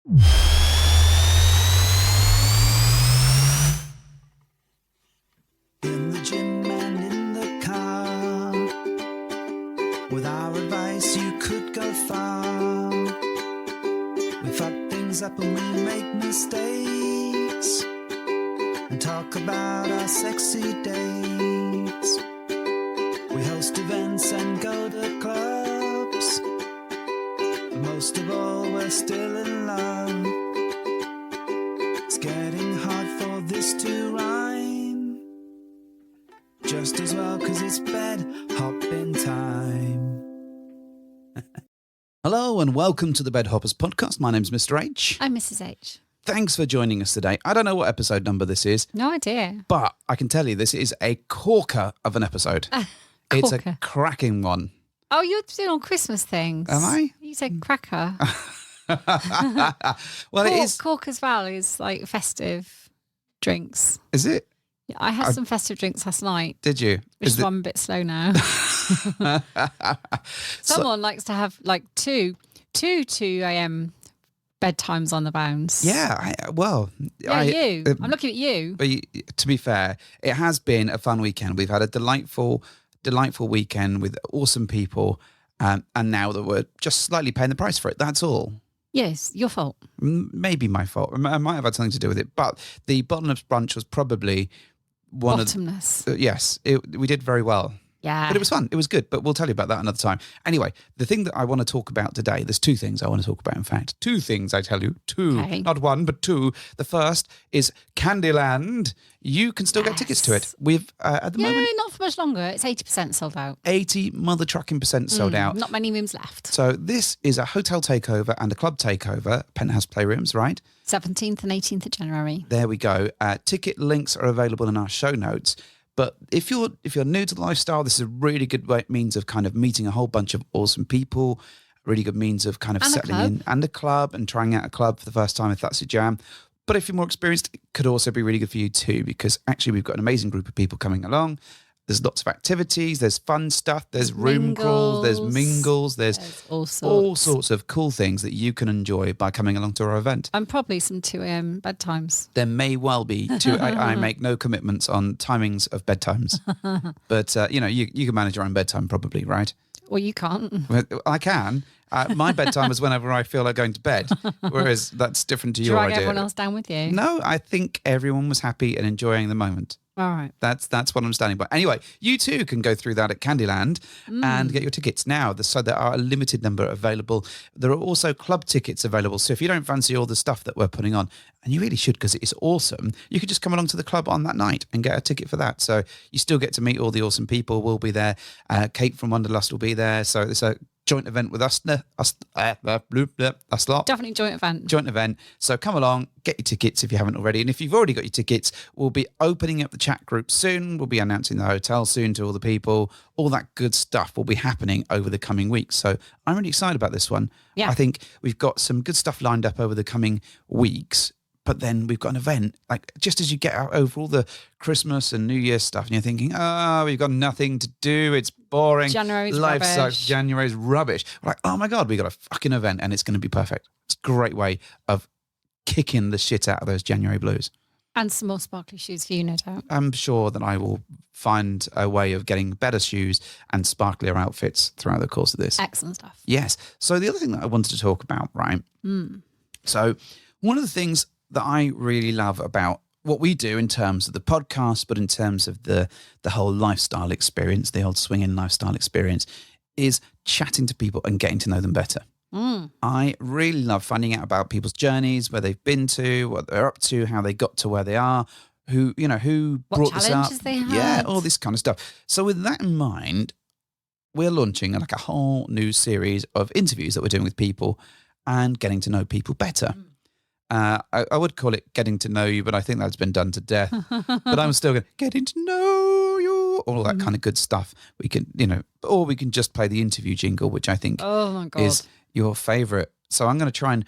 In the gym and in the car, with our advice you could go far. We fuck things up and we make mistakes, and talk about our sexy dates. We host events and go to clubs, but most of all we're still in love. It's getting hard for this to rhyme, just as well 'cause it's bed hopping time. Hello and welcome to the Bed Hoppers podcast. My name's Mr. H. I'm Mrs. H. Thanks for joining us today. I don't know what episode number this is, No idea. but I can tell you this is a corker of an episode. It's a Corker. cracking one. Oh, you're doing all Christmas things. Am I? You said cracker. Well, it is. Cork as well is like festive drinks. Is it? Yeah, I had some festive drinks last night, Did you? which Is is it- one a bit slow now. Someone likes to have like two 2 a.m. bedtimes on the bounce. Yeah. Yeah, you. I'm looking at you. But to be fair, it has been a fun weekend. We've had a delightful weekend with awesome people, and now that we're just slightly paying the price for it. That's all. Yes, your fault. Maybe my fault. I might have had something to do with it. But the bottomless brunch was probably one Bottomless. of. Yes, we did very well. Yeah. But it was fun. It was good. But we'll tell you about that another time. Anyway, the thing that I want to talk about today, there's two things I want to talk about, in fact. Two things, I tell you. Two. Okay. Not one, but two. The first is Candyland. You can still get tickets to it. We've, at the Yeah, moment, not for much longer. It's 80% sold out. 80 mother trucking % sold out. Not many rooms left. So this is a hotel takeover and a club takeover, Penthouse Playrooms, right? 17th and 18th of January. There we go. Ticket links are available in our show notes. But if you're new to the lifestyle, this is a really good means of kind of meeting a whole bunch of awesome people, really good means of kind of And a settling club. in, and a club, and trying out a club for the first time if that's your jam. But if you're more experienced, it could also be really good for you too, because actually we've got an amazing group of people coming along. There's lots of activities, there's fun stuff, there's room crawls, there's mingles, there's all sorts. all sorts of cool things that you can enjoy by coming along to our event. And probably some 2 a.m. bedtimes. There may well be I make no commitments on timings of bedtimes, but you can manage your own bedtime probably, right? Well, you can't. Well, I can. My bedtime is whenever I feel like going to bed, whereas that's different to your Drag idea. everyone else down with you. No, I think everyone was happy and enjoying the moment. All right. That's what I'm standing by. Anyway, you too can go through that at Candyland and get your tickets now. So there are a limited number available. There are also club tickets available. So if you don't fancy all the stuff that we're putting on, and you really should because it is awesome, you could just come along to the club on that night and get a ticket for that. So you still get to meet all the awesome people. We'll be there. Kate from Wonderlust will be there. So it's a joint event with us lot. Definitely joint event. Joint event. So come along, get your tickets if you haven't already. And if you've already got your tickets, we'll be opening up the chat group soon. We'll be announcing the hotel soon to all the people. All that good stuff will be happening over the coming weeks. So I'm really excited about this one. Yeah. I think we've got some good stuff lined up over the coming weeks. But then we've got an event, like just as you get out over all the Christmas and New Year's stuff and you're thinking, we've got nothing to do. It's boring. January's Life rubbish. sucks. January's rubbish. We're like, oh my God, we got a fucking event and it's going to be perfect. It's a great way of kicking the shit out of those January blues. And some more sparkly shoes for you, no doubt. I'm sure that I will find a way of getting better shoes and sparklier outfits throughout the course of this. Excellent stuff. Yes. So the other thing that I wanted to talk about, right? So one of the things that I really love about what we do in terms of the podcast, but in terms of the whole lifestyle experience, the old swinging lifestyle experience, is chatting to people and getting to know them better. I really love finding out about people's journeys, where they've been to, what they're up to, how they got to where they are, who brought this up. challenges they had. Yeah, all this kind of stuff. So with that in mind, we're launching like a whole new series of interviews that we're doing with people and getting to know people better. I would call it getting to know you, but I think that's been done to death. But I'm still going getting to know you, all that kind of good stuff. We can, or we can just play the interview jingle, which I think Oh my God. is your favourite. So I'm going to try and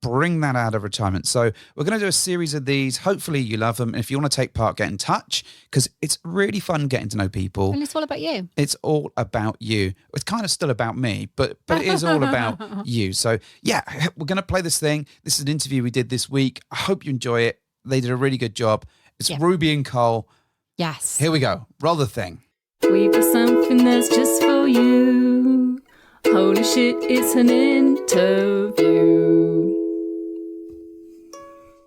bring that out of retirement. So we're going to do a series of these. Hopefully you love them. And if you want to take part, get in touch, because it's really fun getting to know people. And it's all about you. It's all about you. It's kind of still about me, but it is all about you. So yeah, we're going to play this thing. This is an interview we did this week. I hope you enjoy it. They did a really good job. It's Ruby and Cole. Yes. Here we go. Roll the thing. We've got something that's just for you. Holy shit, it's an interview.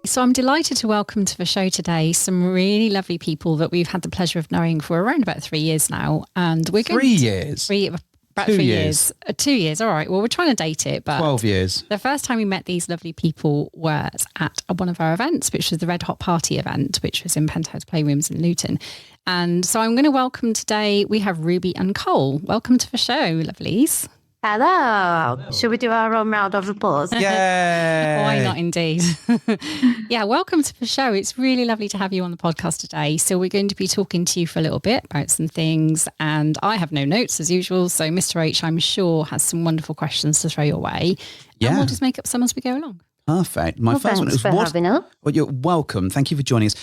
So I'm delighted to welcome to the show today some really lovely people that we've had the pleasure of knowing for around about 3 years now. And we're going 3 years. About 2 3 years. 2 years. All right. Well, we're trying to date it, but 12 years. the first time we met these lovely people was at one of our events, which was the Red Hot Party event, which was in Penthouse Playrooms in Luton. And so I'm going to welcome today, we have Ruby and Cole. Welcome to the show, lovelies. Hello. Should we do our own round of applause? Yay! Why not, indeed? Yeah, welcome to the show. It's really lovely to have you on the podcast today. So we're going to be talking to you for a little bit about some things, and I have no notes as usual. So Mr. H, I'm sure, has some wonderful questions to throw your way. Yeah. And we'll just make up some as we go along. Perfect. My first one is for having us. Well, you're welcome. Thank you for joining us.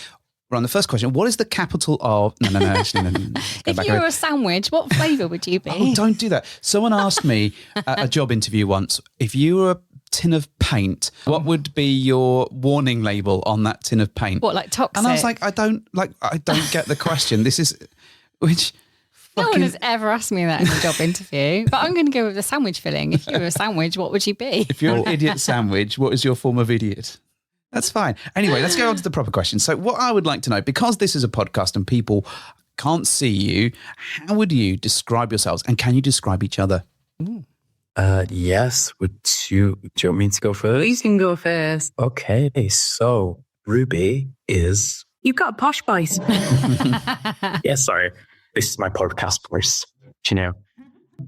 We're on the first question. What is the capital of... No. Actually, no. If you were a sandwich, what flavour would you be? Oh, don't do that. Someone asked me at a job interview once, if you were a tin of paint, what would be your warning label on that tin of paint? What, like toxic? And I was like, I don't get the question. This is... Which... No one has ever asked me that in a job interview, but I'm going to go with the sandwich filling. If you were a sandwich, what would you be? If you're an idiot sandwich, what is your form of idiot? That's fine. Anyway, let's go on to the proper question. So what I would like to know, because this is a podcast and people can't see you, how would you describe yourselves, and can you describe each other? Yes. Do you want me to go first? You can go first. Okay, so Ruby is... You've got a posh voice. Yeah, sorry. This is my podcast voice, you know.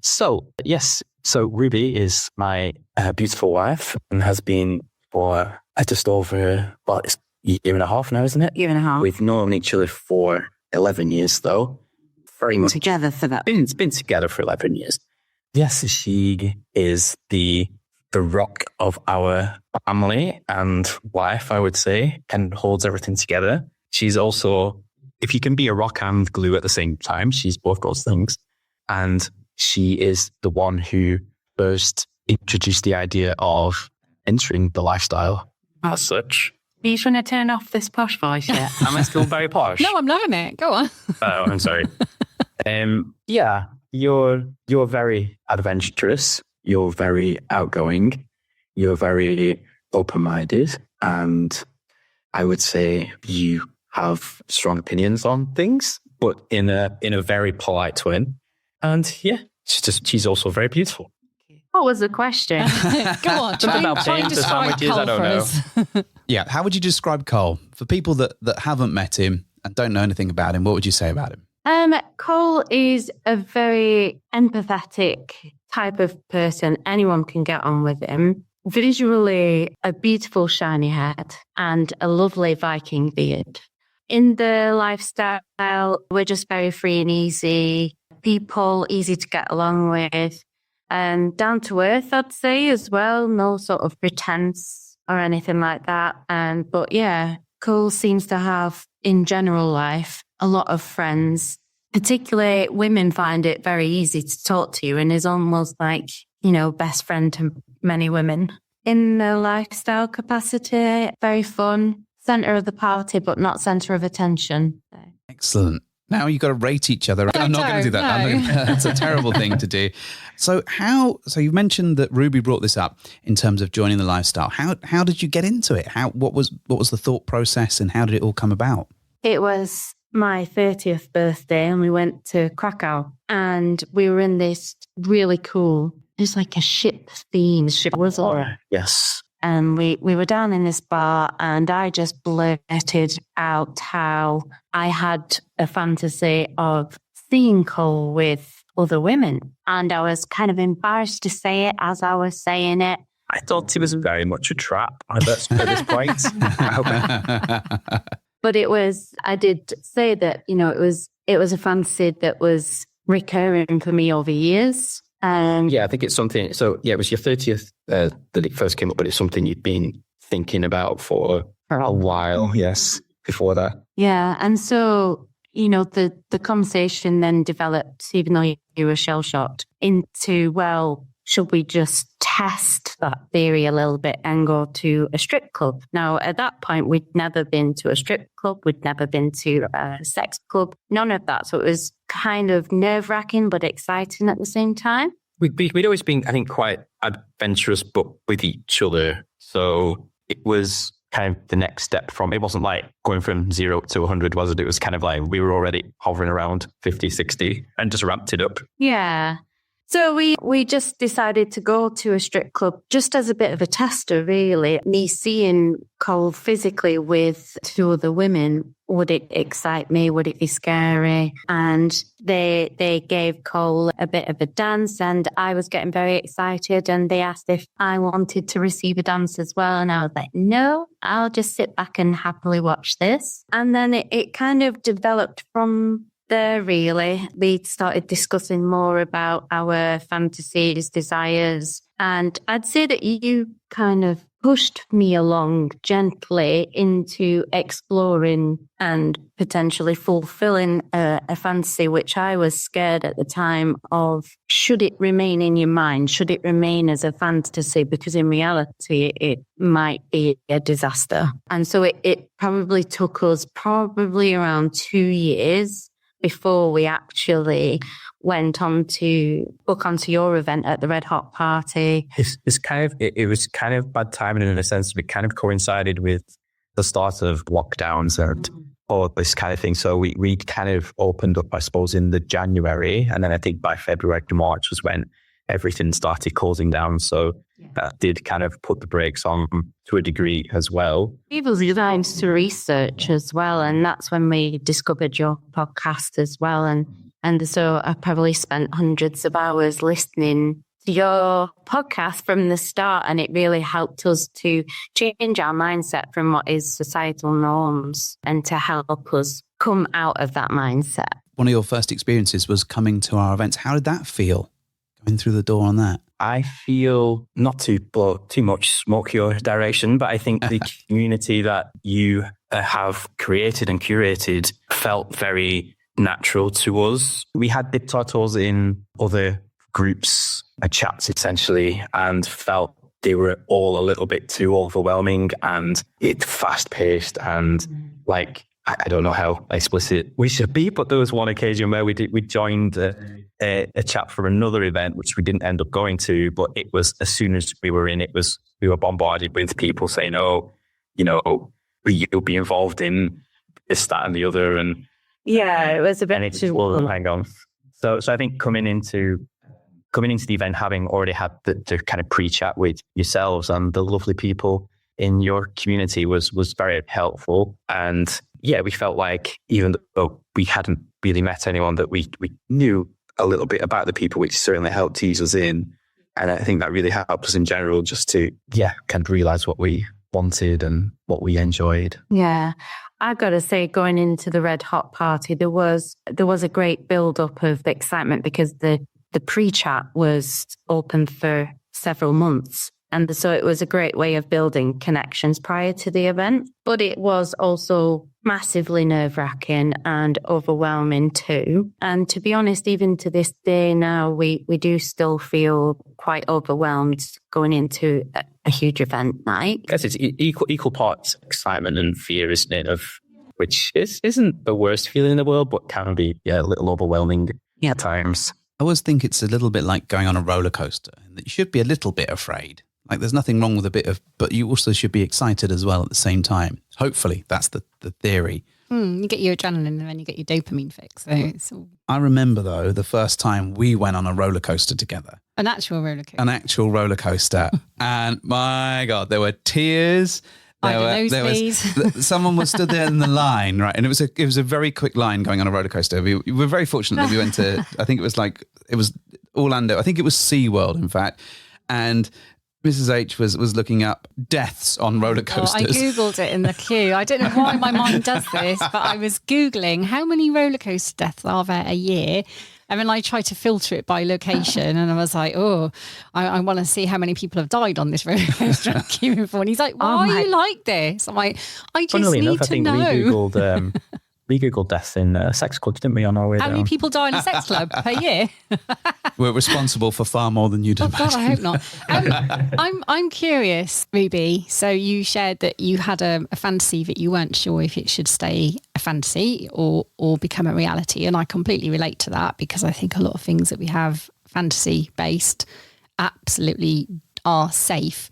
So, yes. So Ruby is my beautiful wife and has been for just over, well, it's a year and a half now, isn't it? Year and a half. We've known each other for 11 years, though. Very much. Together for that. Been together for 11 years. Yes, she is the rock of our family and wife, I would say, and holds everything together. She's also, if you can be a rock and glue at the same time, she's both those things. And she is the one who first introduced the idea of entering the lifestyle as such. Are you trying to turn off this posh voice yet? Am I still very posh? No, I'm loving it. Go on. Oh, I'm sorry. Yeah, you're very adventurous. You're very outgoing. You're very open-minded, and I would say you have strong opinions on things, but in a very polite way. And yeah, she's also very beautiful. What was the question? Go on. Something about try and paint or describe sandwiches, I Cole don't for know. us. Yeah, how would you describe Cole? For people that haven't met him and don't know anything about him, what would you say about him? Cole is a very empathetic type of person. Anyone can get on with him. Visually, a beautiful shiny head and a lovely Viking beard. In the lifestyle, we're just very free and easy. People easy to get along with. Down to earth, I'd say, as well. No sort of pretense or anything like that. But yeah, Cole seems to have, in general life, a lot of friends. Particularly women find it very easy to talk to you and is almost like, best friend to many women. In the lifestyle capacity, very fun. Centre of the party, but not centre of attention. Excellent. Now you've got to rate each other. I'm not going to do that. That's a terrible thing to do. So you mentioned that Ruby brought this up in terms of joining the lifestyle. How did you get into it? What was the thought process and how did it all come about? It was my 30th birthday and we went to Krakow and we were in this really cool, it's like a ship theme. Was it? Yes. And we were down in this bar and I just blurted out how I had a fantasy of seeing Cole with other women. And I was kind of embarrassed to say it as I was saying it. I thought it was very much a trap at this point. But I did say that, it was a fantasy that was recurring for me over years. Yeah, I think it's something. So yeah, it was your 30th that it first came up, but it's something you'd been thinking about for a while. Yes, before that. Yeah. And so, the conversation then developed, even though you were shell-shocked, into, well, should we just test that theory a little bit and go to a strip club? Now, at that point, we'd never been to a strip club. We'd never been to a sex club. None of that. So it was kind of nerve-wracking, but exciting at the same time. We'd always been, I think, quite adventurous, but with each other. So it was kind of the next step it wasn't like going from 0 to 100, was it? It was kind of like we were already hovering around 50, 60 and just ramped it up. Yeah. So we just decided to go to a strip club just as a bit of a tester, really. Me seeing Cole physically with 2 other women, would it excite me? Would it be scary? And they gave Cole a bit of a dance, and I was getting very excited, and they asked if I wanted to receive a dance as well. And I was like, no, I'll just sit back and happily watch this. And then it kind of developed from there, really. We started discussing more about our fantasies, desires, and I'd say that you kind of pushed me along gently into exploring and potentially fulfilling a fantasy, which I was scared at the time of. Should it remain in your mind? Should it remain as a fantasy? Because in reality, it might be a disaster. And so it probably took us around 2 years before we actually went on to book onto your event at the Red Hot Party. It was kind of bad timing in a sense. It kind of coincided with the start of lockdowns and all this kind of thing. So we kind of opened up, I suppose, in the January. And then I think by February to March was when everything started closing down. So that did kind of put the brakes on to a degree as well. It was time to research as well. And that's when we discovered your podcast as well. And so I probably spent hundreds of hours listening to your podcast from the start. And it really helped us to change our mindset from what is societal norms and to help us come out of that mindset. One of your first experiences was coming to our events. How did that feel? Going through the door on that? I feel, not to blow too much smoke your direction, but I think the community that you have created and curated felt very natural to us. We had dipped our toes in other groups, chats essentially, and felt they were all a little bit too overwhelming and it's fast paced and like, I don't know how explicit we should be, but there was one occasion where we joined a chat for another event, which we didn't end up going to. But it was, as soon as we were in, we were bombarded with people saying, "Oh, you'll be involved in this, that, and the other." And yeah, it was a bit too. Well, hang on. So I think coming into the event, having already had the kind of pre-chat with yourselves and the lovely people in your community was very helpful. And yeah, we felt like even though we hadn't really met anyone, that we knew a little bit about the people, which certainly helped ease us in. And I think that really helped us in general just to, kind of realize what we wanted and what we enjoyed. Yeah. I've got to say, going into the Red Hot Party, there was a great build-up of excitement because the pre-chat was open for several months. And so it was a great way of building connections prior to the event. But it was also massively nerve-wracking and overwhelming too. And to be honest, even to this day now, we do still feel quite overwhelmed going into a huge event night. I guess it's equal parts excitement and fear, isn't it? Which isn't the worst feeling in the world, but can be a little overwhelming at times. I always think it's a little bit like going on a roller coaster, and that you should be a little bit afraid. Like there's nothing wrong with a bit of, but you also should be excited as well at the same time. Hopefully, that's the theory. You get your adrenaline and then you get your dopamine fix. So it's all... I remember though, the first time we went on a roller coaster together. An actual roller coaster. And my God, there were tears. Someone was stood there in the line, right? And it was a very quick line going on a roller coaster. We were very fortunate that we went to, I think it was Orlando. I think it was SeaWorld, in fact. And Mrs. H was looking up deaths on roller coasters. I Googled it in the queue. I don't know why my mind does this, but I was Googling how many roller coaster deaths are there a year. And then I tried to filter it by location, and I was like, oh, I want to see how many people have died on this roller coaster I'm queuing for. And he's like, why are you like this? I'm like, I just Funnily need enough, I to think know. we googled deaths in sex clubs, didn't we, on our way How down? many people die in a sex club per year? We're responsible for far more than you'd Oh imagine. God, I hope not. I'm curious, Ruby. So you shared that you had a fantasy that you weren't sure if it should stay a fantasy or become a reality, and I completely relate to that because I think a lot of things that we have fantasy based absolutely are safe.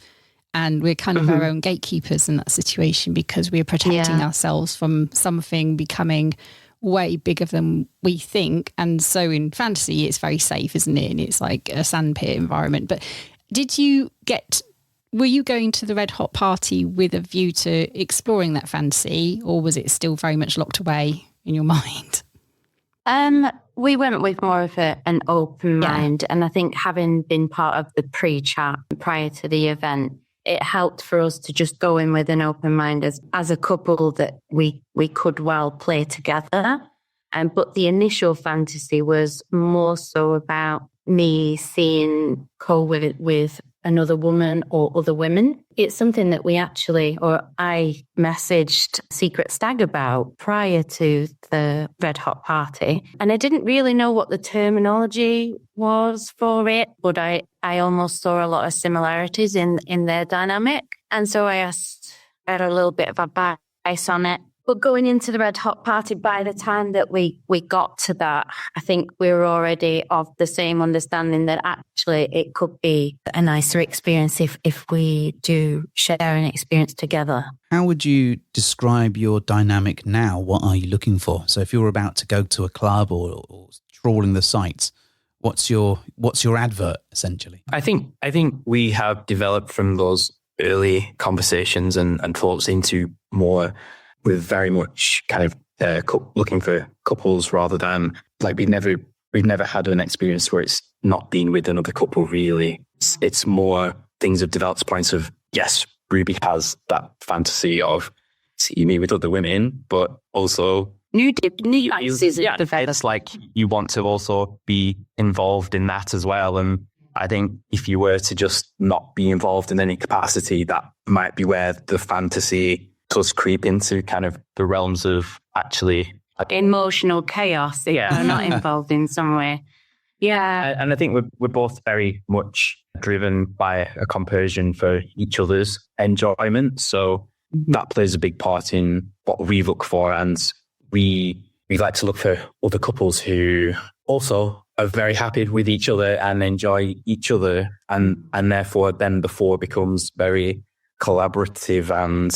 And we're kind of our own gatekeepers in that situation because we're protecting ourselves from something becoming way bigger than we think. And so in fantasy, it's very safe, isn't it? And it's like a sandpit environment. But were you going to the Red Hot Party with a view to exploring that fantasy, or was it still very much locked away in your mind? We went with more of an open mind. And I think having been part of the pre-chat prior to the event, it helped for us to just go in with an open mind as a couple that we could well play together. But the initial fantasy was more so about me seeing Cole with another woman or other women. It's something that I messaged Secret Stag about prior to the Red Hot Party. And I didn't really know what the terminology was for it, but I almost saw a lot of similarities in their dynamic. And so I had a little bit of advice on it. But going into the Red Hot Party, by the time that we got to that, I think we were already of the same understanding that actually it could be a nicer experience if we do share an experience together. How would you describe your dynamic now? What are you looking for? So if you're about to go to a club or trawling the sites, what's your advert essentially? I think we have developed from those early conversations and talks into more with very much kind of looking for couples rather than like we've never had an experience where it's not been with another couple really. It's more things have developed to points of, yes, Ruby has that fantasy of seeing me with other women, but also New fantasies. it's like you want to also be involved in that as well. And I think if you were to just not be involved in any capacity, that might be where the fantasy does creep into kind of the realms of actually emotional chaos if you're not involved in some way. Yeah. And I think we're both very much driven by a compersion for each other's enjoyment. So that plays a big part in what we look for. And we like to look for other couples who also are very happy with each other and enjoy each other. And therefore then the four becomes very collaborative and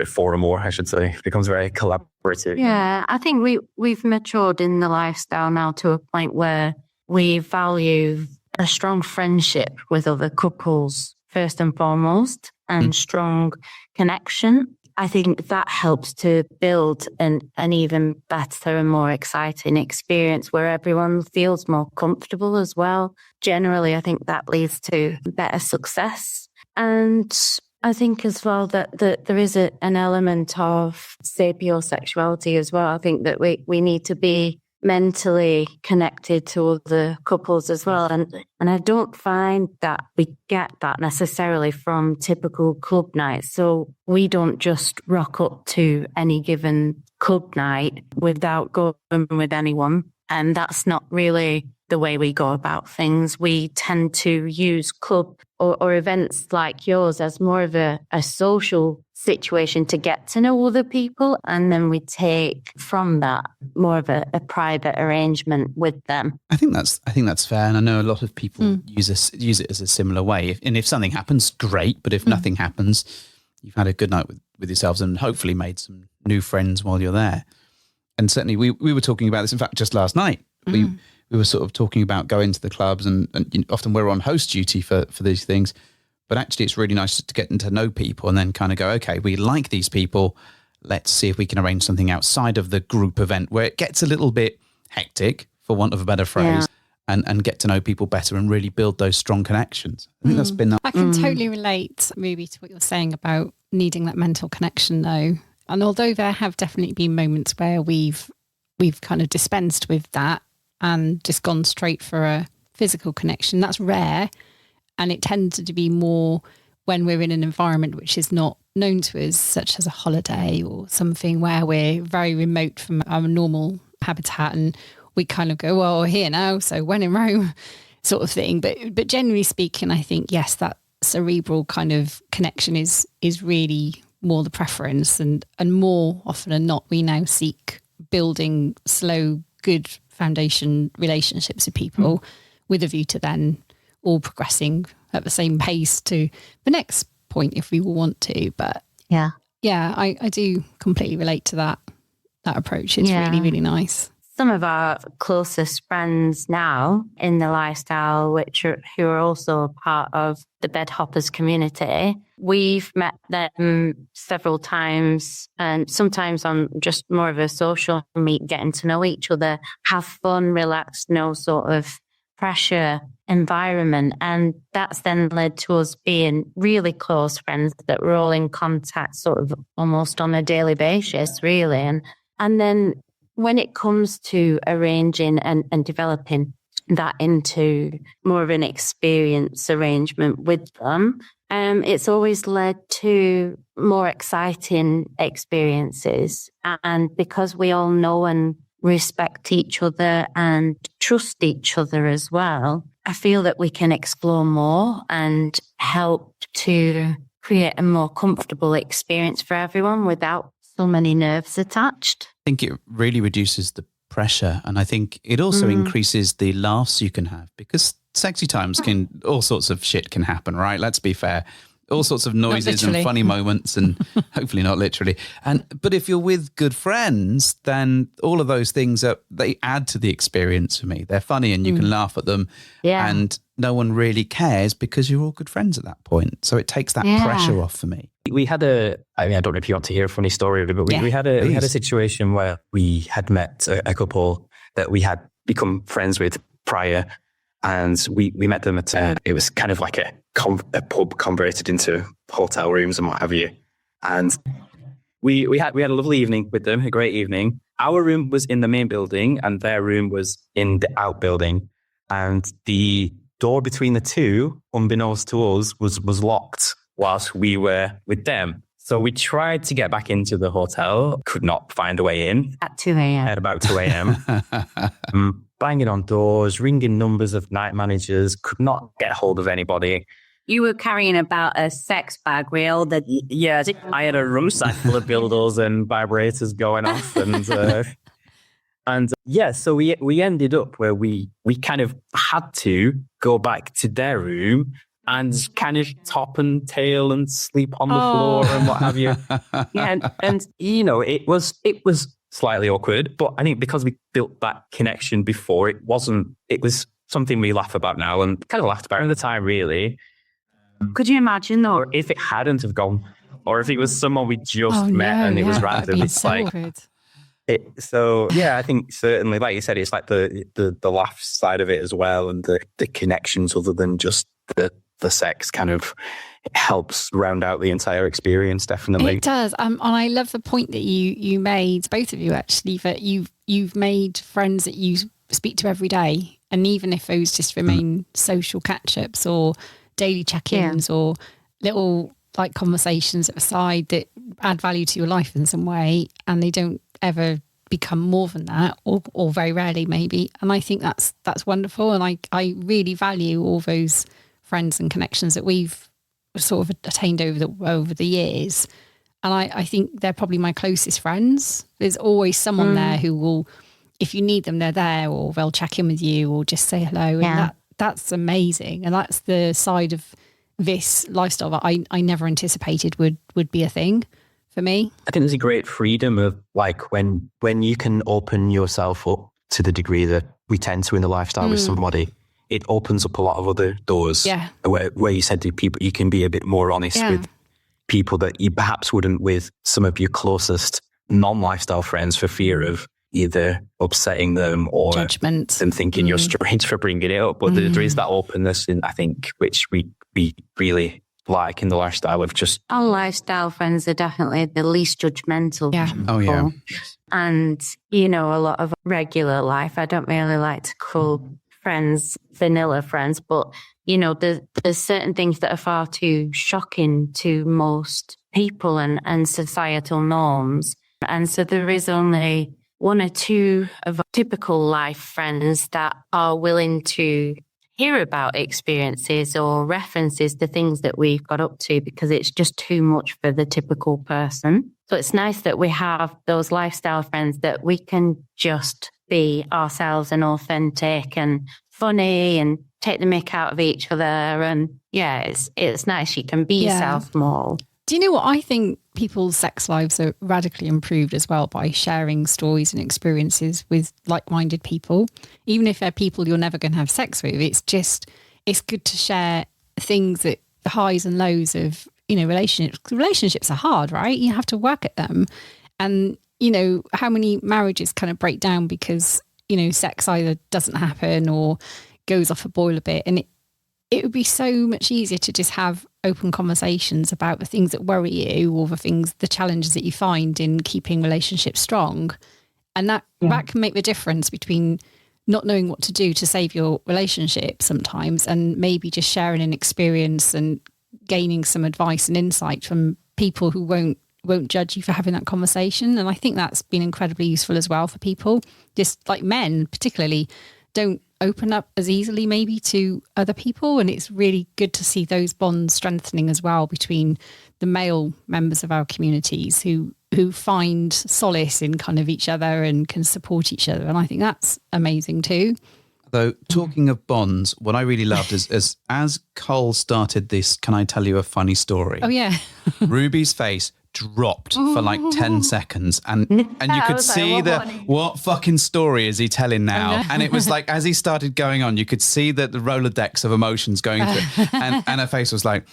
four or more, I should say, becomes very collaborative. Yeah, I think we've matured in the lifestyle now to a point where we value a strong friendship with other couples first and foremost, and strong connection. I think that helps to build an even better and more exciting experience where everyone feels more comfortable as well. Generally, I think that leads to better success. And I think as well that there is an element of sapiosexuality as well. I think that we need to be mentally connected to other couples as well. And I don't find that we get that necessarily from typical club nights. So we don't just rock up to any given club night without going with anyone. And that's not really the way we go about things. We tend to use club or events like yours as more of a social situation to get to know other people. And then we take from that more of a private arrangement with them. I think that's fair. And I know a lot of people use it as a similar way. If something happens, great. But if nothing happens, you've had a good night with yourselves and hopefully made some new friends while you're there. And certainly we were talking about this, in fact, just last night. We were sort of talking about going to the clubs and often we're on host duty for these things. But actually, it's really nice to get to know people and then kind of go, okay, we like these people. Let's see if we can arrange something outside of the group event where it gets a little bit hectic, for want of a better phrase, and get to know people better and really build those strong connections. I think that's been... I can totally relate, Ruby, to what you're saying about needing that mental connection, though. And although there have definitely been moments where we've kind of dispensed with that, and just gone straight for a physical connection. That's rare. And it tends to be more when we're in an environment which is not known to us, such as a holiday or something where we're very remote from our normal habitat, and we kind of go, well, we're here now, so when in Rome sort of thing. But generally speaking, I think, yes, that cerebral kind of connection is really more the preference, and more often than not, we now seek building slow, good foundation relationships with people with a view to then all progressing at the same pace to the next point if we will want to. But yeah, I do completely relate to that approach. It's really, really nice. Some of our closest friends now in the lifestyle, who are also part of the Bed Hoppers community, we've met them several times, and sometimes on just more of a social meet, getting to know each other, have fun, relaxed, no sort of pressure environment. And that's then led to us being really close friends that we're all in contact sort of almost on a daily basis, really. And then when it comes to arranging and developing that into more of an experience arrangement with them, it's always led to more exciting experiences. And because we all know and respect each other and trust each other as well, I feel that we can explore more and help to create a more comfortable experience for everyone without so many nerves attached. I think it really reduces the pressure, and I think it also increases the laughs you can have, because sexy times all sorts of shit can happen, right? Let's be fair. All sorts of noises and funny moments, and hopefully not literally. But if you're with good friends, then all of those things they add to the experience for me. They're funny and you can laugh at them, and no one really cares because you're all good friends at that point. So it takes that pressure off for me. We had I don't know if you want to hear a funny story, but we had a situation where we had met a couple that we had become friends with prior, and we met them at it was kind of like a pub converted into hotel rooms and what have you. And we had a lovely evening with them, a great evening. Our room was in the main building and their room was in the outbuilding. And the door between the two, unbeknownst to us, was locked whilst we were with them. So we tried to get back into the hotel, could not find a way in. At 2 a.m. At about 2 a.m. Banging on doors, ringing numbers of night managers, could not get hold of anybody. You were carrying about a sex bag with all the... Yeah, I had a room sack full of dildos and vibrators going off. So we ended up where we kind of had to go back to their room and kind of top and tail and sleep on the floor and what have you. And you know, it was slightly awkward, but I think because we built that connection before, it was something we laugh about now and kind of laughed about at the time, really. Could you imagine though? Or if it hadn't have gone, or if it was someone we just met and it was random, it's like awkward. I think certainly, like you said, it's like the laugh side of it as well, and the connections other than just the sex kind of helps round out the entire experience, definitely. It does. And I love the point that you made, both of you actually, that you've made friends that you speak to every day. And even if those just remain social catch-ups or daily check-ins or little like conversations at the side that add value to your life in some way, and they don't ever become more than that, or very rarely maybe. And I think that's wonderful. And I really value all those friends and connections that we've sort of attained over the years. And I think they're probably my closest friends. There's always someone there who will, if you need them, they're there, or they'll check in with you or just say hello. And that's amazing. And that's the side of this lifestyle that I never anticipated would be a thing for me. I think there's a great freedom of like when you can open yourself up to the degree that we tend to in the lifestyle with somebody, it opens up a lot of other doors. Yeah. Where you said to people, you can be a bit more honest with people that you perhaps wouldn't with some of your closest non-lifestyle friends for fear of either upsetting them or judgment, them thinking you're strange for bringing it up. But there is that openness, I think, which we really like in the lifestyle of just... Our lifestyle friends are definitely the least judgmental. Yeah. people. Oh, yeah. And, you know, a lot of regular life, I don't really like to call friends vanilla friends, but, you know, there's certain things that are far too shocking to most people and societal norms. And so there is only one or two of typical life friends that are willing to hear about experiences or references to things that we've got up to, because it's just too much for the typical person. So it's nice that we have those lifestyle friends that we can just be ourselves and authentic and funny and take the mick out of each other. And yeah, it's nice. You can be yourself more. Do you know what? I think people's sex lives are radically improved as well by sharing stories and experiences with like-minded people. Even if they're people you're never going to have sex with, it's good to share things, that the highs and lows of, you know, relationships. Relationships are hard, right? You have to work at them. And, you know, how many marriages kind of break down because, you know, sex either doesn't happen or goes off a boil a bit. And it would be so much easier to just have open conversations about the things that worry you or the challenges that you find in keeping relationships strong. And that can make the difference between not knowing what to do to save your relationship sometimes and maybe just sharing an experience and gaining some advice and insight from people who won't judge you for having that conversation. And I think that's been incredibly useful as well for people. Just like men particularly don't open up as easily maybe to other people, and it's really good to see those bonds strengthening as well between the male members of our communities who find solace in kind of each other and can support each other, and I think that's amazing too. Though, talking of bonds, what I really loved is as Cole started this, can I tell you a funny story? Oh yeah. Ruby's face dropped for like 10 seconds and you could see what fucking story is he telling now? And it was like, as he started going on, you could see that the Rolodex of emotions going through and her face was like,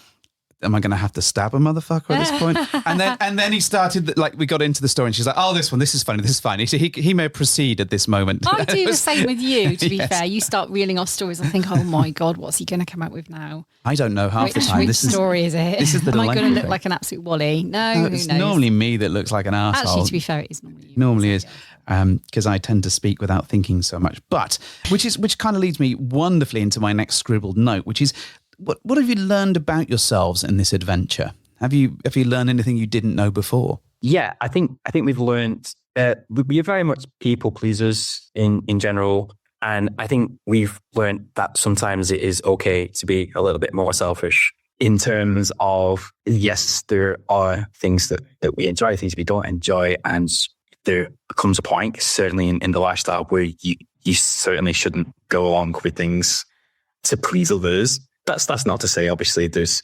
am I going to have to stab a motherfucker at this point? And then he started, like, we got into the story and she's like, oh, this is funny. He may proceed at this moment. I do the same with you, to be fair. You start reeling off stories. I think, oh my God, what's he going to come out with now? I don't know half the time. Which story is it? This is the Am I going to look thing. like an absolute wally? No, who it's knows? normally me that looks like an arsehole. Actually, to be fair, it is normally you. Normally is, because I tend to speak without thinking so much. But, which kind of leads me wonderfully into my next scribbled note, which is, what have you learned about yourselves in this adventure? Have you learned anything you didn't know before? Yeah, I think we've learned that we are very much people pleasers in general. And I think we've learned that sometimes it is okay to be a little bit more selfish in terms of, yes, there are things that we enjoy, things we don't enjoy. And there comes a point, certainly in the lifestyle, where you certainly shouldn't go along with things to please others. That's not to say, obviously, there's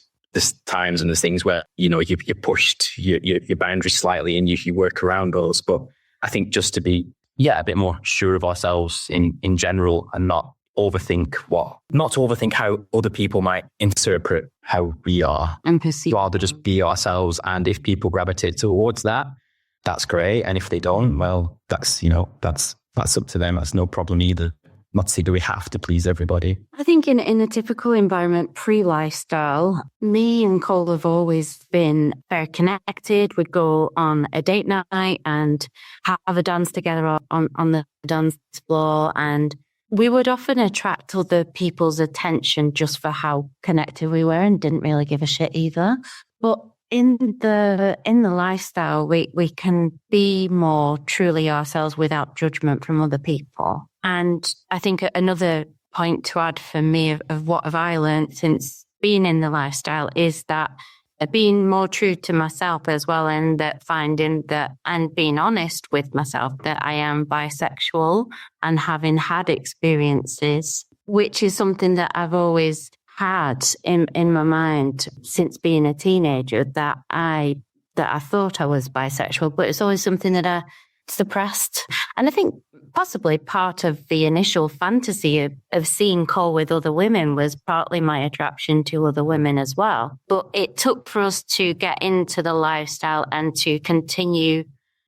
times and there's things where, you know, you pushed your boundaries slightly and you work around those. But I think just to be, a bit more sure of ourselves in general and not to overthink how other people might interpret how we are. And perceive. Rather just be ourselves. And if people gravitate towards that, that's great. And if they don't, well, that's up to them. That's no problem either. Not to say do we have to please everybody. I think in a typical environment, pre-lifestyle, me and Cole have always been very connected. We'd go on a date night and have a dance together on the dance floor. And we would often attract other people's attention just for how connected we were and didn't really give a shit either. But in the lifestyle, we can be more truly ourselves without judgment from other people. And I think another point to add for me of what have I learned since being in the lifestyle is that being more true to myself as well, and that finding that and being honest with myself that I am bisexual and having had experiences, which is something that I've always had in my mind since being a teenager, that I thought I was bisexual, but it's always something that I suppressed. And I think possibly part of the initial fantasy of seeing Cole with other women was partly my attraction to other women as well. But it took for us to get into the lifestyle and to continue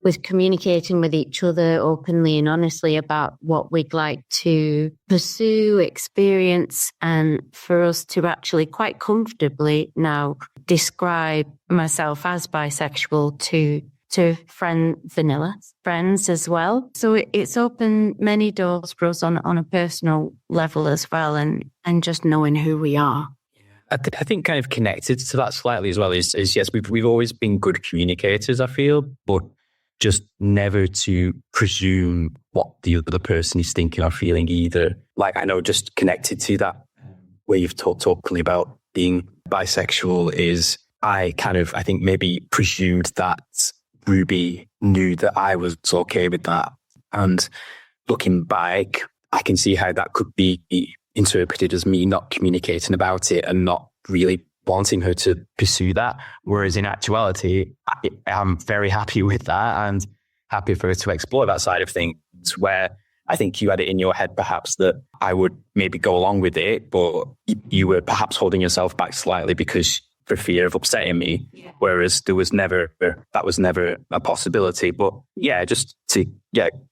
with communicating with each other openly and honestly about what we'd like to pursue, experience, and for us to actually quite comfortably now describe myself as bisexual to vanilla friends as well. So it's opened many doors for us on a personal level as well, and just knowing who we are. I think kind of connected to that slightly as well is yes, we've always been good communicators, I feel, but just never to presume what the other person is thinking or feeling either. Like, I know just connected to that, where you've talked openly about being bisexual, is I think maybe presumed that Ruby knew that I was okay with that. And looking back, I can see how that could be interpreted as me not communicating about it and not really wanting her to pursue that. Whereas in actuality, I'm very happy with that and happy for her to explore that side of things, where I think you had it in your head perhaps that I would maybe go along with it, but you were perhaps holding yourself back slightly because for fear of upsetting me, whereas that was never a possibility. But just to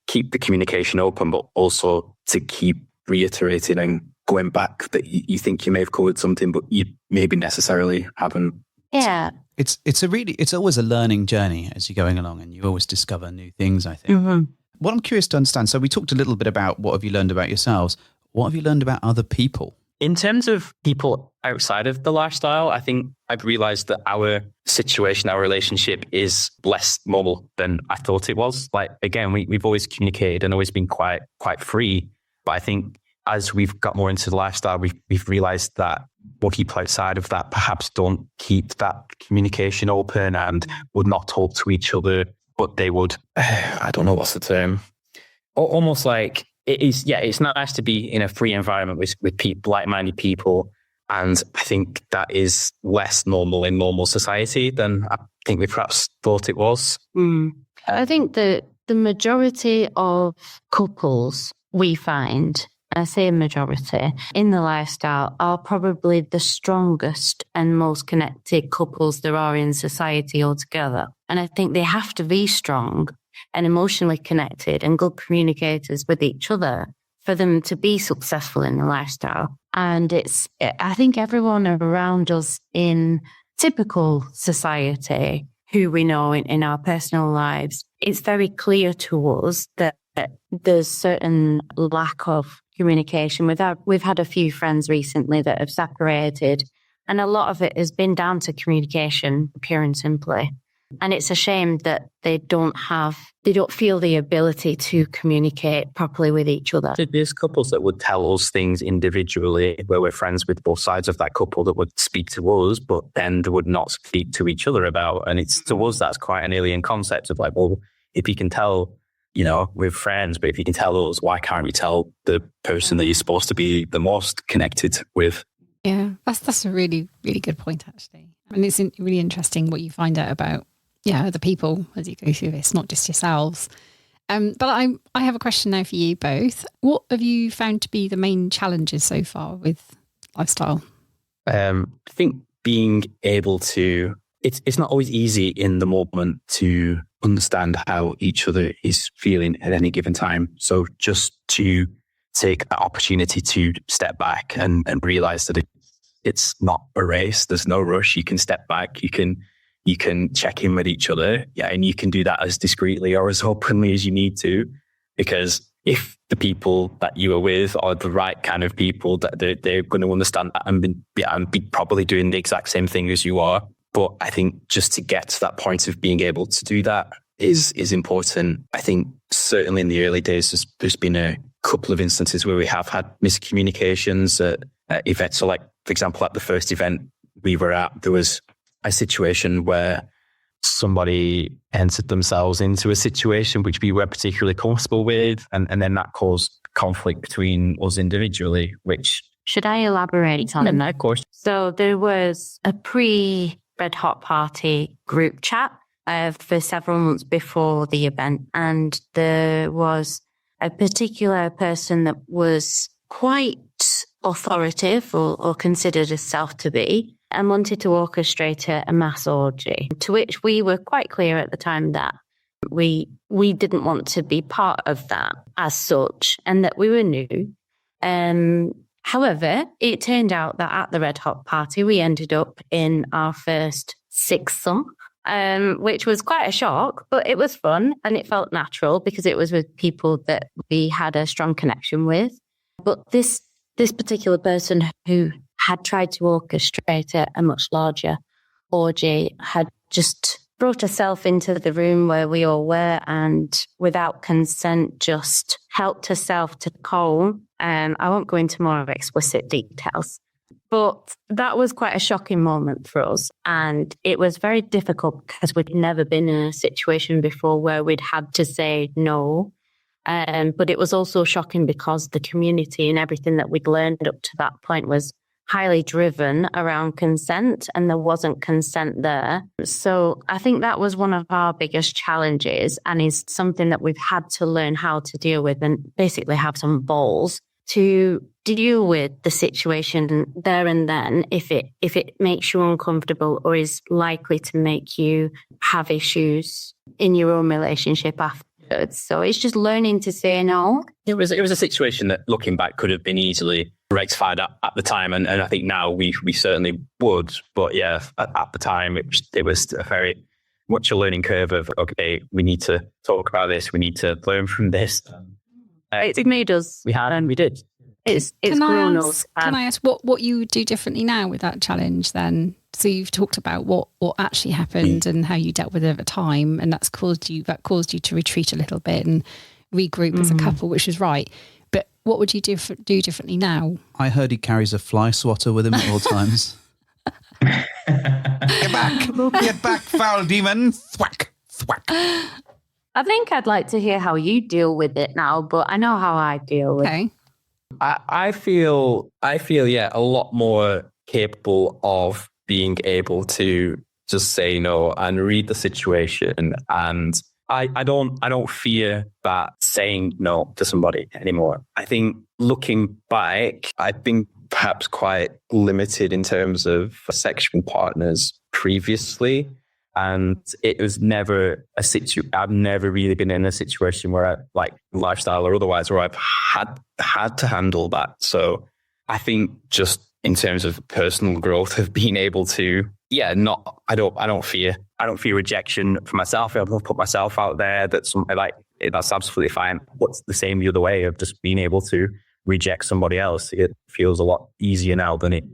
keep the communication open, but also to keep reiterating and going back that you think you may have covered something, but you maybe necessarily haven't. Yeah. It's always a learning journey as you're going along, and you always discover new things, I think. Mm-hmm. What I'm curious to understand, so we talked a little bit about what have you learned about yourselves. What have you learned about other people? In terms of people outside of the lifestyle, I think I've realized that our situation, our relationship is less normal than I thought it was. Like, again, we've always communicated and always been quite free. But I think as we've got more into the lifestyle, we've realized that more people outside of that perhaps don't keep that communication open and would not talk to each other, but they would, I don't know what's the term, almost like, it's not nice to be in a free environment with people, like-minded people. And I think that is less normal in normal society than I think we perhaps thought it was. I think that the majority of couples we find, and I say majority, in the lifestyle are probably the strongest and most connected couples there are in society altogether. And I think they have to be strong and emotionally connected and good communicators with each other for them to be successful in the lifestyle. And I think everyone around us in typical society who we know in our personal lives, it's very clear to us that there's certain lack of communication. We've had a few friends recently that have separated, and a lot of it has been down to communication, pure and simply. And it's a shame that they don't feel the ability to communicate properly with each other. There's couples that would tell us things individually where we're friends with both sides of that couple that would speak to us, but then they would not speak to each other about. And it's to us, that's quite an alien concept of like, well, if you can tell, we're friends, but if you can tell us, why can't we tell the person that you're supposed to be the most connected with? Yeah, that's a really, really good point, actually. And it's really interesting what you find out about other people as you go through this, not just yourselves. But I have a question now for you both. What have you found to be the main challenges so far with lifestyle? I think being able to, it's not always easy in the moment to understand how each other is feeling at any given time. So just to take that opportunity to step back and realize that it's not a race. There's no rush. You can step back. You can check in with each other. Yeah. And you can do that as discreetly or as openly as you need to, because if the people that you are with are the right kind of people, that they're going to understand that and be probably doing the exact same thing as you are. But I think just to get to that point of being able to do that is important. I think certainly in the early days, there's been a couple of instances where we have had miscommunications at events. So like, for example, at the first event we were at, there was a situation where somebody entered themselves into a situation which we were particularly comfortable with. And then that caused conflict between us individually, which... Should I elaborate on that? Of course. So there was a pre-Red Hot Party group chat for several months before the event. And there was a particular person that was quite authoritative or considered herself to be, and wanted to orchestrate a mass orgy, to which we were quite clear at the time that We didn't want to be part of that as such, and that we were new. However, it turned out that at the Red Hot Party, we ended up in our first sixsome, which was quite a shock, but it was fun and it felt natural because it was with people that we had a strong connection with. But this particular person who had tried to orchestrate a much larger orgy had just brought herself into the room where we all were and without consent just helped herself to Cole. I won't go into more of explicit details, but that was quite a shocking moment for us. And it was very difficult because we'd never been in a situation before where we'd had to say no. But it was also shocking because the community and everything that we'd learned up to that point was highly driven around consent, and there wasn't consent there. So I think that was one of our biggest challenges, and is something that we've had to learn how to deal with and basically have some balls to deal with the situation there and then if it makes you uncomfortable or is likely to make you have issues in your own relationship afterwards. So it's just learning to say no. It was a situation that, looking back, could have been easily rectified at the time, and I think now we certainly would. But yeah, at the time it was a very much a learning curve of, okay, we need to talk about this, we need to learn from this. It made us. We had and we did. It's grown us. Can I ask what you would do differently now with that challenge then? So you've talked about what actually happened and how you dealt with it over time, and that caused you to retreat a little bit and regroup as a couple, which is right. But what would you do differently now? I heard he carries a fly swatter with him at all times. Get back, foul demon! Thwack, thwack. I think I'd like to hear how you deal with it now, but I know how I deal with it. I feel yeah, a lot more capable of being able to just say no and read the situation, and I don't fear that saying no to somebody anymore. I think looking back, I've been perhaps quite limited in terms of sexual partners previously. And it was never I've never really been in a situation where I, like lifestyle or otherwise, where I've had to handle that. So I think just in terms of personal growth of being able to, I don't fear rejection for myself. I've put myself out there. That's absolutely fine. What's the same the other way of just being able to reject somebody else? It feels a lot easier now than it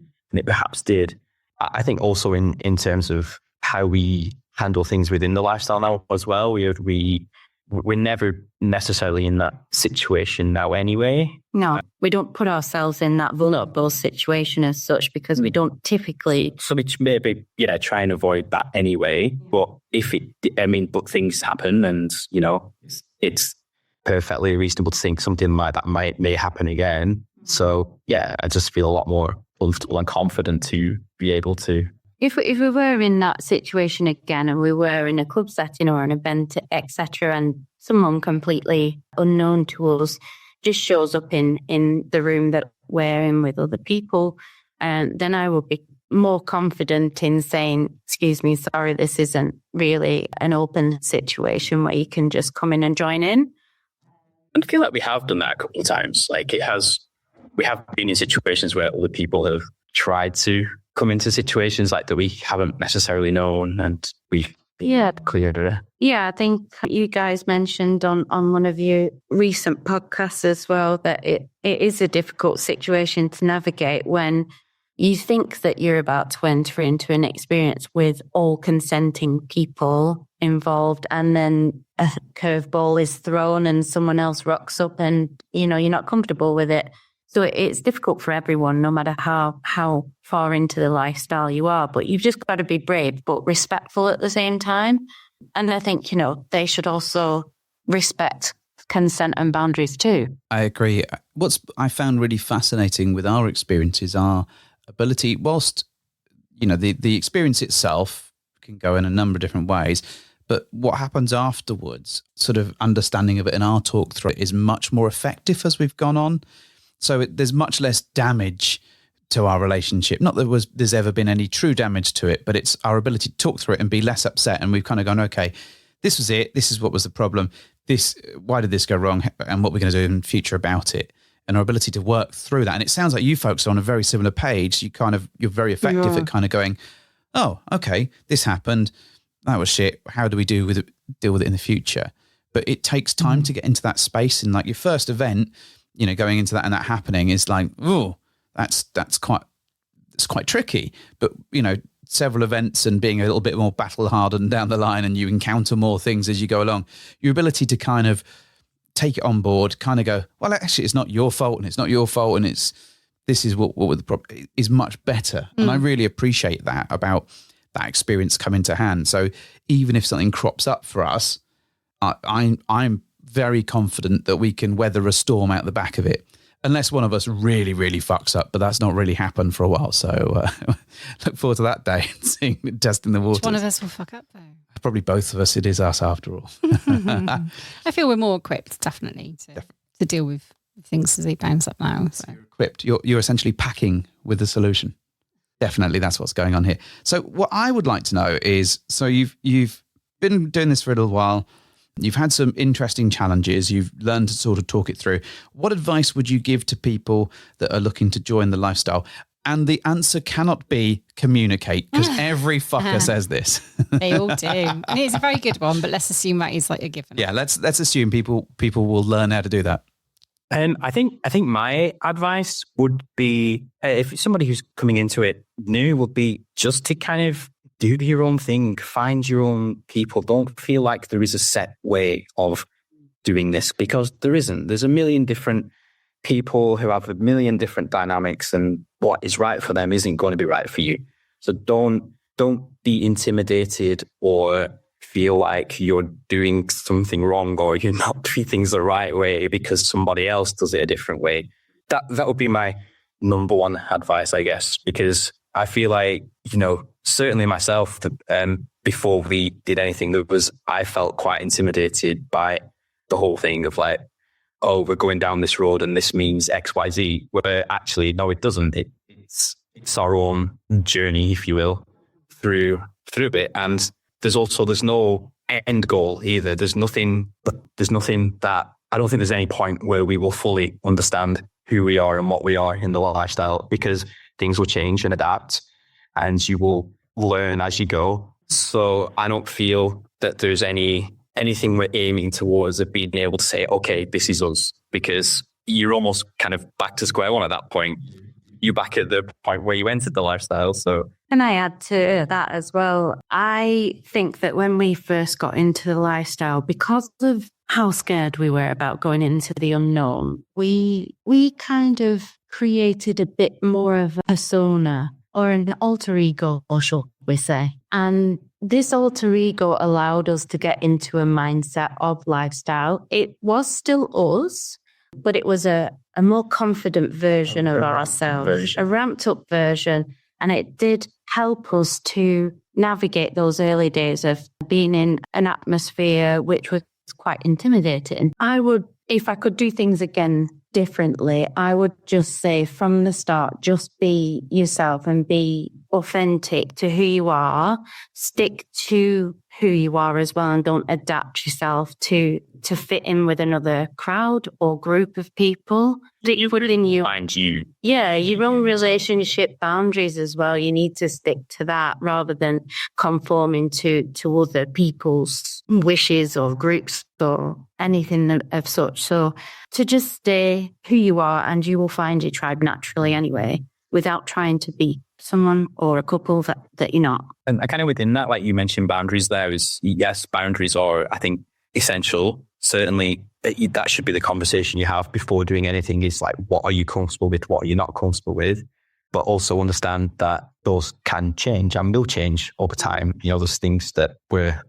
perhaps did. I think also in terms of how we handle things within the lifestyle now as well. We're never necessarily in that situation now anyway. No, we don't put ourselves in that vulnerable situation as such because we don't typically. So we maybe, try and avoid that anyway. But but things happen, and, it's perfectly reasonable to think something like that may happen again. So yeah, I just feel a lot more comfortable and confident to be able to. If we were in that situation again and we were in a club setting or an event, etc., and someone completely unknown to us just shows up in the room that we're in with other people, then I will be more confident in saying, excuse me, sorry, this isn't really an open situation where you can just come in and join in. I feel like we have done that a couple of times. We have been in situations where other people have tried to come into situations like that we haven't necessarily known, and we've cleared it. Yeah, I think you guys mentioned on one of your recent podcasts as well that it is a difficult situation to navigate when you think that you're about to enter into an experience with all consenting people involved, and then a curveball is thrown and someone else rocks up and, you're not comfortable with it. So it's difficult for everyone, no matter how far into the lifestyle you are. But you've just got to be brave, but respectful at the same time. And I think, they should also respect consent and boundaries too. I agree. What I found really fascinating with our experiences, our ability, whilst, the experience itself can go in a number of different ways, but what happens afterwards, sort of understanding of it in our talk through it, is much more effective as we've gone on. So there's much less damage to our relationship. Not that there's ever been any true damage to it, but it's our ability to talk through it and be less upset. And we've kind of gone, okay, this was it. This is what was the problem. Why did this go wrong? And what we're going to do in future about it. And our ability to work through that. And it sounds like you folks are on a very similar page. You're very effective at kind of going, oh, okay, this happened. That was shit. How do we deal with it in the future? But it takes time to get into that space. And like your first event, going into that and that happening is like, oh, that's quite tricky. But, several events and being a little bit more battle hardened down the line, and you encounter more things as you go along, your ability to kind of take it on board, kind of go, well, actually, it's not your fault, and it's not your fault, and this is what the problem is, much better. And I really appreciate that about that experience coming to hand. So even if something crops up for us, I'm very confident that we can weather a storm out the back of it. Unless one of us really, really fucks up, but that's not really happened for a while. So look forward to that day and seeing, testing the waters. Which one of us will fuck up, though? Probably both of us. It is us after all. I feel we're more equipped, definitely, to deal with things as they bounce up now. So. You're equipped. You're essentially packing with the solution. Definitely, that's what's going on here. So what I would like to know is, so you've been doing this for a little while. You've had some interesting challenges. You've learned to sort of talk it through. What advice would you give to people that are looking to join the lifestyle? And the answer cannot be communicate, because every fucker says this. They all do. And it's a very good one, but let's assume that is like a given. Yeah, let's assume people will learn how to do that. And I think my advice would be, if somebody who's coming into it new, would be just to kind of do your own thing, find your own people. Don't feel like there is a set way of doing this, because there isn't. There's a million different people who have a million different dynamics, and what is right for them isn't going to be right for you. So don't be intimidated or feel like you're doing something wrong or you're not doing things the right way because somebody else does it a different way. That would be my number one advice, I guess, because I feel like, certainly myself, before we did anything, I felt quite intimidated by the whole thing of like, oh, we're going down this road and this means X, Y, Z. Where actually, no, it doesn't. It's our own journey, if you will, through it. And there's no end goal either. There's nothing that, I don't think there's any point where we will fully understand who we are and what we are in the lifestyle, because things will change and adapt and you will learn as you go. So I don't feel that there's anything we're aiming towards of being able to say, okay, this is us, because you're almost kind of back to square one at that point. You're back at the point where you entered the lifestyle. So can I add to that as well? I think that when we first got into the lifestyle, because of how scared we were about going into the unknown, we kind of created a bit more of a persona or an alter ego, or shall we say. And this alter ego allowed us to get into a mindset of lifestyle. It was still us, but it was a more confident version of ourselves, a ramped up version. And it did help us to navigate those early days of being in an atmosphere which was quite intimidating. If I could do things again differently, I would just say from the start, just be yourself and be authentic to who you are. Stick to who you are as well, and don't adapt yourself to fit in with another crowd or group of people. That you put in you. Find you. Yeah, your own relationship boundaries as well. You need to stick to that rather than conforming to other people's wishes or groups or anything of such. So to just stay who you are, and you will find your tribe naturally anyway, without trying to be someone or a couple that you're not. And kind of within that, like you mentioned, boundaries there is, yes, boundaries are, I think, essential. Certainly, that should be the conversation you have before doing anything, is like, what are you comfortable with? What are you not comfortable with? But also understand that those can change and will change over time. There's things that were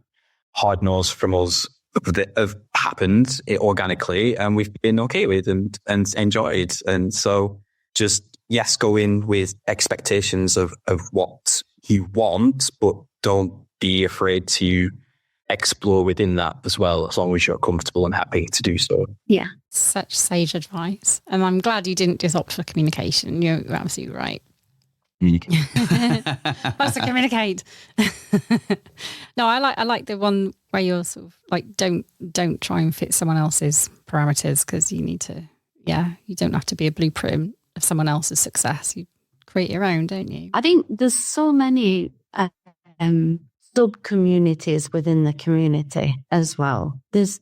hard-nosed from us that have happened organically and we've been okay with and enjoyed. And so just, yes, go in with expectations of what you want, but don't be afraid to explore within that as well, as long as you're comfortable and happy to do so. Yeah. Such sage advice. And I'm glad you didn't just opt for communication. You're absolutely right. Faster communicate. No, I like the one where you're sort of like, don't try and fit someone else's parameters, because you need to, you don't have to be a blueprint of someone else's success. You create your own, don't you? I think there's so many sub-communities within the community as well. There's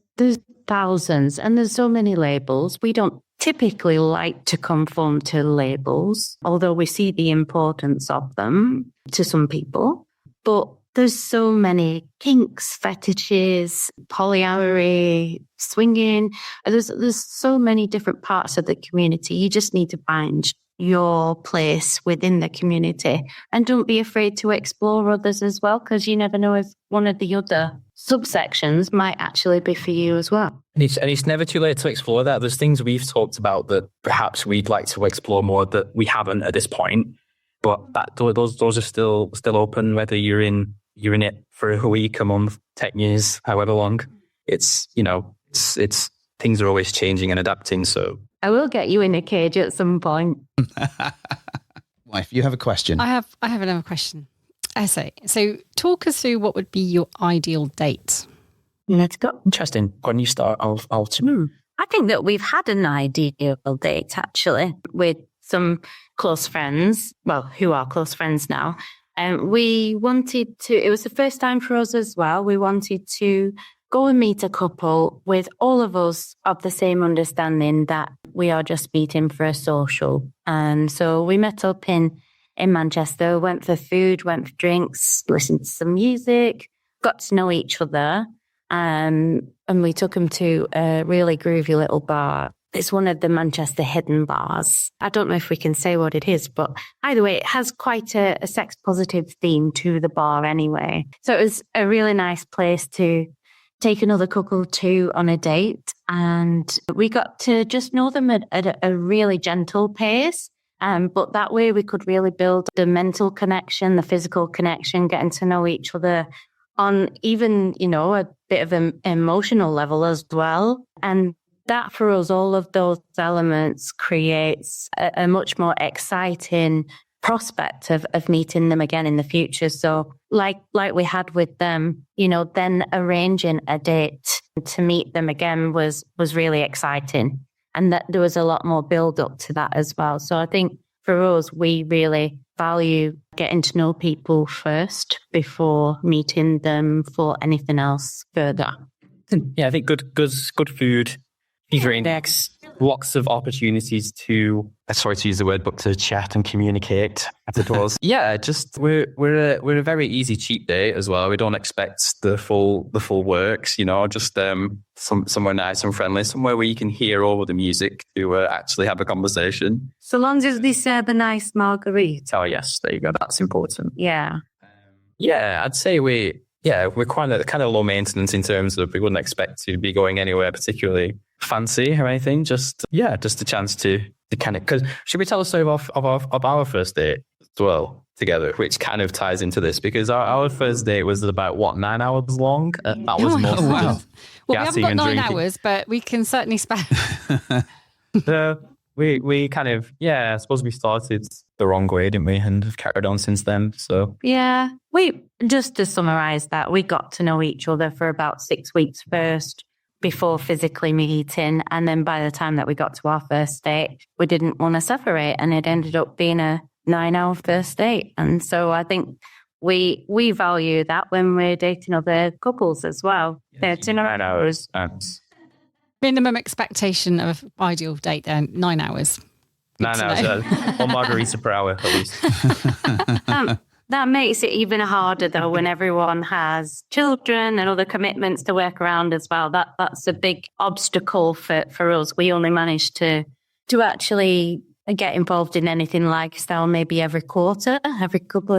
thousands, and there's so many labels. We don't typically like to conform to labels, although we see the importance of them to some people. But there's so many kinks, fetishes, polyamory, swinging. There's so many different parts of the community. You just need to find your place within the community, and don't be afraid to explore others as well, because you never know if one of the other subsections might actually be for you as well. And it's never too late to explore that. There's things we've talked about that perhaps we'd like to explore more that we haven't at this point, but that those are still open, whether you're in it for a week, a month, 10 years, however long. It's it's things are always changing and adapting, so I will get you in a cage at some point. Wife, you have a question. I have another question. So talk us through what would be your ideal date. Let's go. interesting. When you start, I'll I think that we've had an ideal date, actually, with some close friends, well, who are close friends now. We wanted to, it was the first time for us as well, we wanted to go and meet a couple with all of us of the same understanding that we are just meeting for a social. And so we met up in Manchester, went for food, went for drinks, listened to some music, got to know each other. And we took them to a really groovy little bar. It's one of the Manchester hidden bars. I don't know if we can say what it is, but either way, it has quite a sex positive theme to the bar anyway. So it was a really nice place to take another couple to on a date. And we got to just know them at a really gentle pace. But that way we could really build the mental connection, the physical connection, getting to know each other on even, a bit of an emotional level as well. And that for us, all of those elements creates a much more exciting prospect of meeting them again in the future. So like we had with them, then arranging a date to meet them again was really exciting. And that there was a lot more build up to that as well. So I think for us, we really value getting to know people first before meeting them for anything else further. Yeah, I think good food, drinks, lots of opportunities to, sorry to use the word, but to chat and communicate, as it was. Yeah, just we're a very easy, cheap date as well. We don't expect the full works, just somewhere nice and friendly, somewhere where you can hear over the music to actually have a conversation. So long as they serve a nice margarita. Oh yes, there you go. That's important. Yeah. Yeah, I'd say we're kind of low maintenance in terms of we wouldn't expect to be going anywhere particularly fancy or anything. Just a chance to kind of, because should we tell a story of our first date as well together, which kind of ties into this, because our first date was about 9 hours long. That was most wow. just Well, we haven't got 9 drinking. hours, but we can certainly spare. We kind of, I suppose we started the wrong way, didn't we? And have carried on since then. So Yeah. We, just to summarize that, we got to know each other for about 6 weeks first before physically meeting. And then by the time that we got to our first date, we didn't want to separate. And it ended up being a 9-hour first date. And so I think we value that when we're dating other couples as well. 9 hours. Minimum expectation of ideal date then, 9 hours. 9 hours, one margarita per hour at least. That makes it even harder though when everyone has children and other commitments to work around as well. That's a big obstacle for us. We only managed to actually get involved in anything like style maybe every quarter, every couple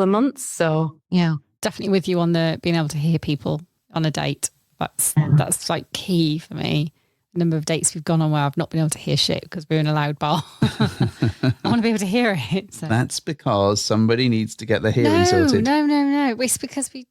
of months. So yeah, Definitely with you on the being able to hear people on a date. That's like key for me. The number of dates we've gone on where I've not been able to hear shit because we're in a loud bar. I want to be able to hear it. So. That's because somebody needs to get their hearing sorted. No. It's because we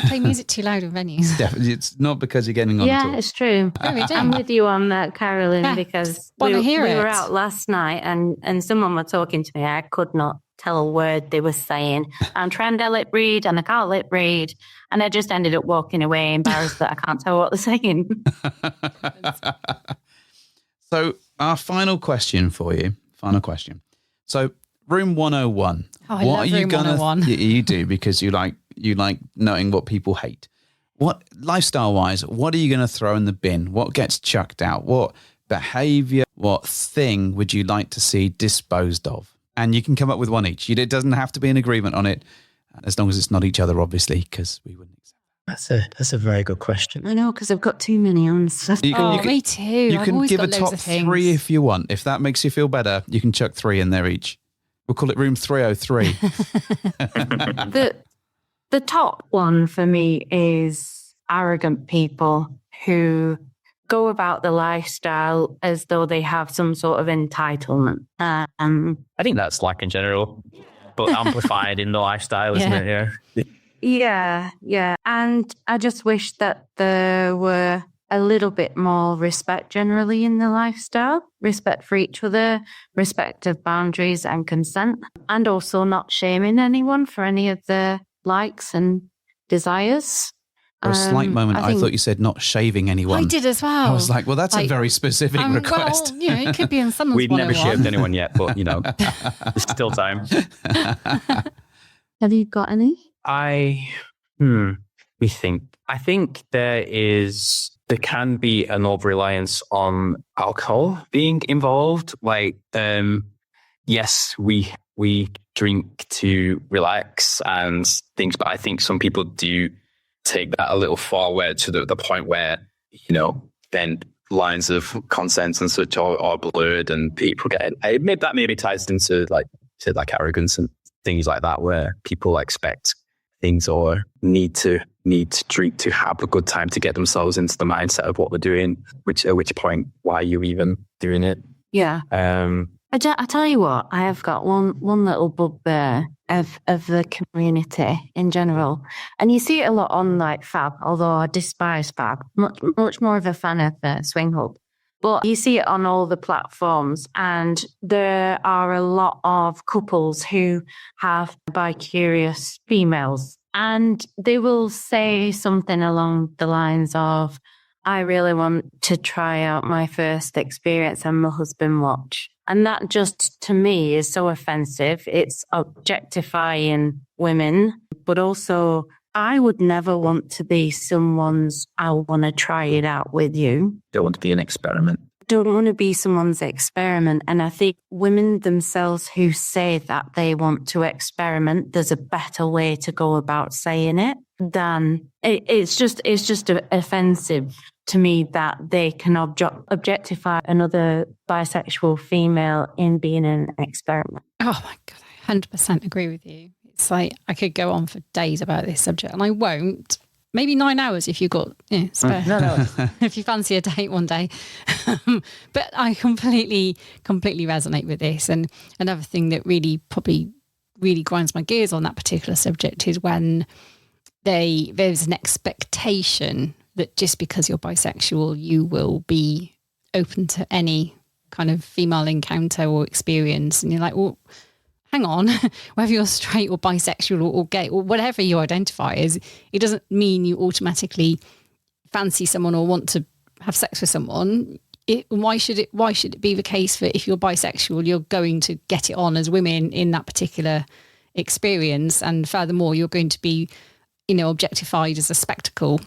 play music too loud in venues. Definitely, it's not because you're getting on at all. it's true. No, we do. I'm with you on that, Carolyn, because we were out last night and someone was talking to me. I could not tell a word they were saying. I'm trying to lip read and I can't lip read. And I just ended up walking away embarrassed that I can't tell what they're saying. So our final question for you. So room 101. Oh, I love room 101. You do, because you like knowing what people hate. What, lifestyle wise, what are you going to throw in the bin? What gets chucked out? What behavior, what thing would you like to see disposed of? And you can come up with one each. It doesn't have to be an agreement on it, as long as it's not each other, obviously, because we wouldn't accept. That's a very good question. I know, because I've got too many answers. Me too. You I've can always give a got loads top of things. 3 if you want. If that makes you feel better, you can chuck 3 in there each. We'll call it room 303. The top one for me is arrogant people who go about the lifestyle as though they have some sort of entitlement. I think that's like in general, but amplified in the lifestyle, isn't it? Yeah. Yeah. And I just wish that there were a little bit more respect generally in the lifestyle, respect for each other, respect of boundaries and consent, and also not shaming anyone for any of their likes and desires. For a slight moment, I thought you said not shaving anyone. I did as well. I was like, well, that's a very specific request. Well, it could be in someone's We've never 101. shaved anyone yet, but, there's still time. Have you got any? I think there can be an over-reliance on alcohol being involved. Like, yes, we drink to relax and things, but I think some people do take that a little forward to the point where, then lines of consent and such are blurred and people get it. That maybe ties into like arrogance and things like that, where people expect things or need to drink to have a good time to get themselves into the mindset of what they're doing, at which point, why are you even doing it? Yeah. I tell you what, I have got one little bugbear of the community in general. And you see it a lot on like Fab, although I despise Fab. Much more of a fan of Swinghub. But you see it on all the platforms, and there are a lot of couples who have bi-curious females, and they will say something along the lines of, I really want to try out my first experience and my husband watch. And that just, to me, is so offensive. It's objectifying women, but also I would never want to be someone's, I want to try it out with you. Don't want to be an experiment. Don't want to be someone's experiment. And I think women themselves who say that they want to experiment, there's a better way to go about saying it than it's just offensive to me that they can objectify another bisexual female in being an experiment. Oh my God, I 100% agree with you. It's like I could go on for days about this subject, and I won't. Maybe 9 hours if you've got spare. No. If you fancy a date one day. But I completely resonate with this. And another thing that probably grinds my gears on that particular subject is when there's an expectation that just because you're bisexual, you will be open to any kind of female encounter or experience. And you're like, well, hang on, whether you're straight or bisexual or gay or whatever you identify as, it doesn't mean you automatically fancy someone or want to have sex with someone. Why should it be the case that if you're bisexual, you're going to get it on as women in that particular experience? And furthermore, you're going to be, objectified as a spectacle,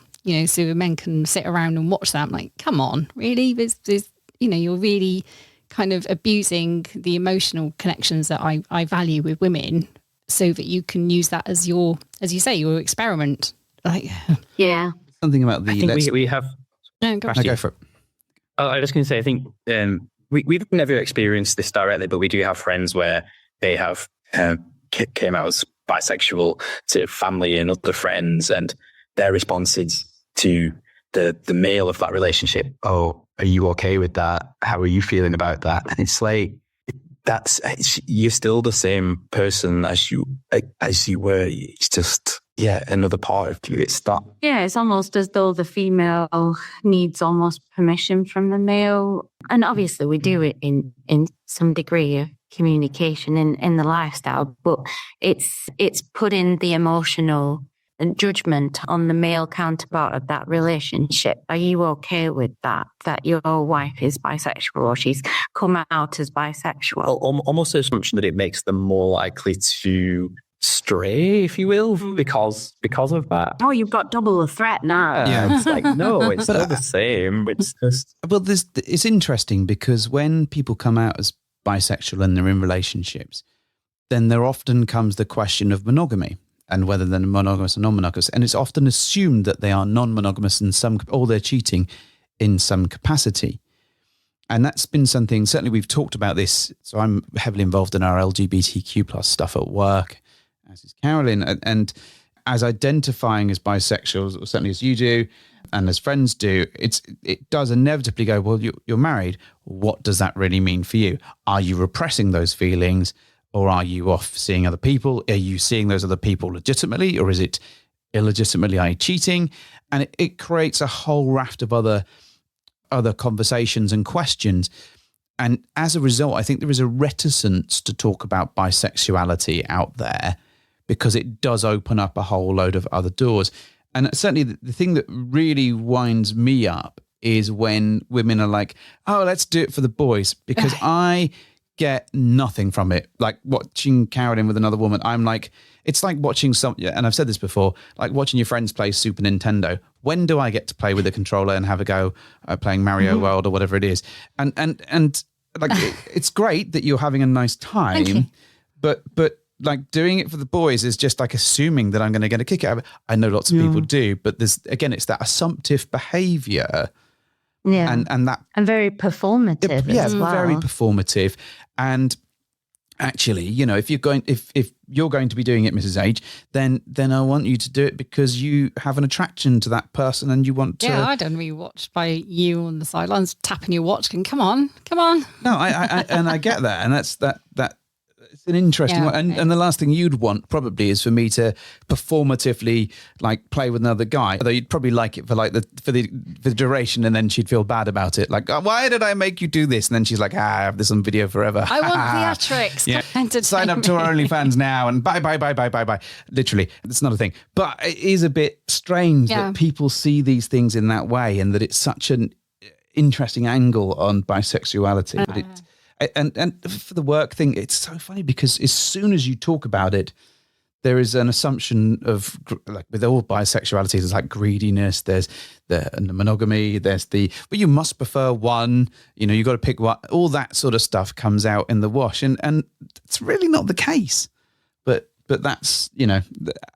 so men can sit around and watch that. I'm like, come on, really? There's you're really kind of abusing the emotional connections that I value with women so that you can use that as your experiment. Like, yeah. Something about the... I think we have... No, go for it. I was going to say, I think we've never experienced this directly, but we do have friends where they have came out as bisexual to family and other friends, and their responses to the male of that relationship, oh, are you okay with that? How are you feeling about that? And it's like, you're still the same person as you were. It's just, another part of you. It's not. Yeah, it's almost as though the female needs almost permission from the male. And obviously we do it in some degree communication in the lifestyle, but it's putting the emotional judgment on the male counterpart of that relationship. Are you okay with that your wife is bisexual or she's come out as bisexual? Almost the assumption that it makes them more likely to stray, if you will, because of that. Oh, you've got double the threat now. Yeah, it's like, no, it's still the same. It's just... Well, it's interesting because when people come out as bisexual and they're in relationships, then there often comes the question of monogamy and whether they're monogamous or non-monogamous. And it's often assumed that they are non-monogamous or they're cheating in some capacity. And that's been something, certainly we've talked about this. So I'm heavily involved in our LGBTQ plus stuff at work, as is Carolyn. And as identifying as bisexual, certainly as you do, and as friends do, it does inevitably go, well, you're married. What does that really mean for you? Are you repressing those feelings, or are you off seeing other people? Are you seeing those other people legitimately, or is it illegitimately, i.e. cheating? And it creates a whole raft of other conversations and questions. And as a result, I think there is a reticence to talk about bisexuality out there because it does open up a whole load of other doors. And certainly the thing that really winds me up is when women are like, oh, let's do it for the boys, because I get nothing from it. Like watching Carolyn with another woman, I'm like, it's like watching and I've said this before, like watching your friends play Super Nintendo. When do I get to play with a controller and have a go playing Mario World or whatever it is? And like, it's great that you're having a nice time, but like doing it for the boys is just like assuming that I'm going to get a kick out of it. I know lots of people do, but it's that assumptive behavior. Yeah. And very performative as well. Very performative. And actually, if you're going to be doing it, Mrs. H, then I want you to do it because you have an attraction to that person and you want to. Yeah, I don't be watched by you on the sidelines tapping your watch and come on. No, I get that. And that's that it's an interesting one. And the last thing you'd want probably is for me to performatively like play with another guy. Although you'd probably like it for like for the duration, and then she'd feel bad about it. Like, oh, why did I make you do this? And then she's like, I have this on video forever. I want theatrics. Yeah. Sign up to our OnlyFans now and bye. Literally, it's not a thing. But it is a bit strange that people see these things in that way, and that it's such an interesting angle on bisexuality. But it's And for the work thing, it's so funny because as soon as you talk about it, there is an assumption of, like with all bisexuality, there's like greediness, there's the monogamy, there's but you must prefer one, you got to pick one, all that sort of stuff comes out in the wash. And it's really not the case. But that's,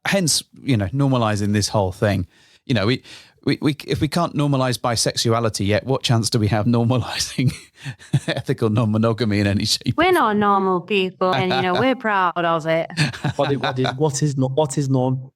hence, normalizing this whole thing. We if we can't normalize bisexuality yet, what chance do we have normalizing ethical non-monogamy in any shape? We're not normal people, and we're proud of it. What is norm?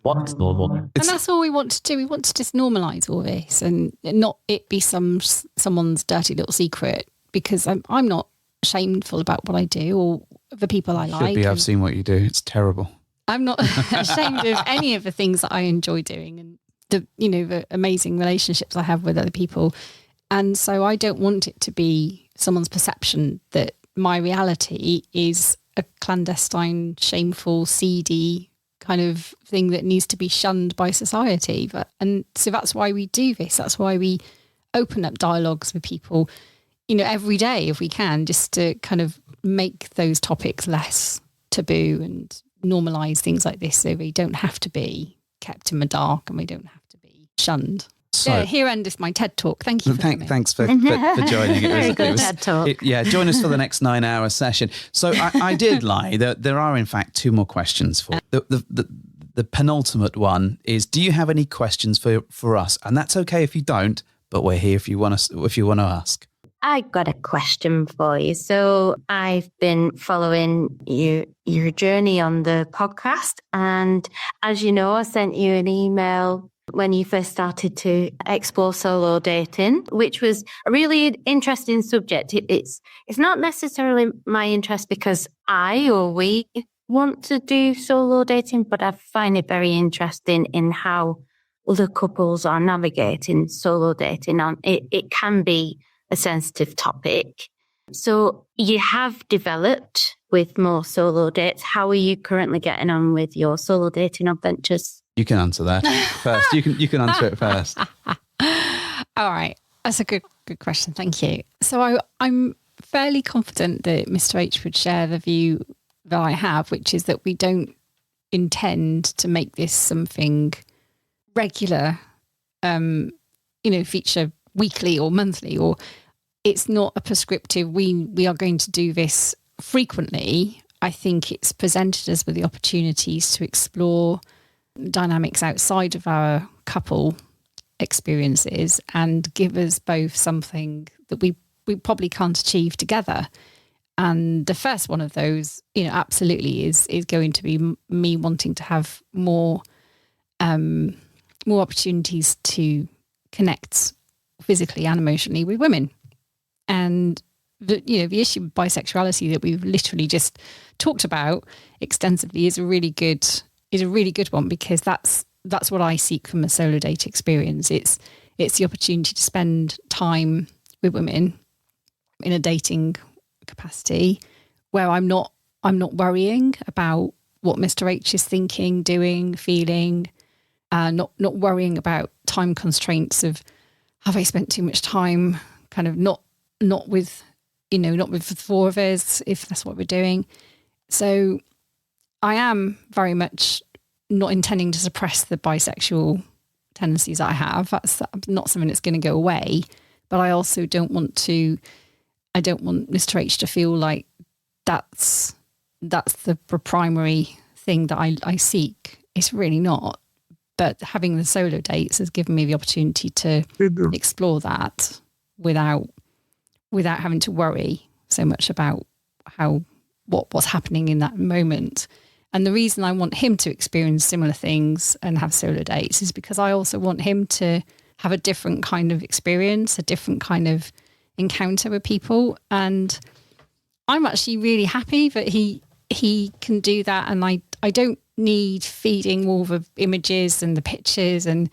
What's normal? And that's all we want to do. We want to just normalize all this and not it be someone's dirty little secret, because I'm not shameful about what I do or the people I like. I've seen what you do. It's terrible. I'm not ashamed of any of the things that I enjoy doing and the amazing relationships I have with other people. And so I don't want it to be someone's perception that my reality is a clandestine, shameful, seedy kind of thing that needs to be shunned by society. And so that's why we do this. That's why we open up dialogues with people, every day if we can, just to kind of make those topics less taboo and normalise things like this so they don't have to be kept in the dark and we don't have to be shunned. So here endeth my TED Talk. Thank you for coming. Thanks for joining. Very good TED Talk. Join us for the next 9-hour session. So I did lie. There are in fact 2 more questions for the penultimate one is, do you have any questions for us? And that's okay if you don't, but we're here if you want to ask. I got a question for you. So I've been following your journey on the podcast. And as you know, I sent you an email when you first started to explore solo dating, which was a really interesting subject. It's not necessarily my interest because we want to do solo dating, but I find it very interesting in how other couples are navigating solo dating. It can be a sensitive topic. So you have developed with more solo dates. How are you currently getting on with your solo dating adventures? You can answer that first. You can answer it first. All right. That's a good question. Thank you. So I'm fairly confident that Mr. H would share the view that I have, which is that we don't intend to make this something regular, feature weekly or monthly, or it's not a prescriptive, we are going to do this frequently. I think it's presented us with the opportunities to explore dynamics outside of our couple experiences and give us both something that we probably can't achieve together. And the first one of those, absolutely is going to be me wanting to have more opportunities to connect physically and emotionally with women. And the issue of bisexuality that we've literally just talked about extensively is a really good one, because that's what I seek from a solo date experience. It's the opportunity to spend time with women in a dating capacity where I'm not worrying about what Mr. H is thinking, doing, feeling, not worrying about time constraints of have I spent too much time, kind of not with the four of us, if that's what we're doing. So I am very much not intending to suppress the bisexual tendencies I have. That's not something that's going to go away. But I also don't want Mr. H to feel like that's the primary thing that I seek. It's really not. But having the solo dates has given me the opportunity to explore that without having to worry so much about what's happening in that moment. And the reason I want him to experience similar things and have solo dates is because I also want him to have a different kind of experience, a different kind of encounter with people. And I'm actually really happy that he can do that. And I don't need feeding all the images and the pictures and,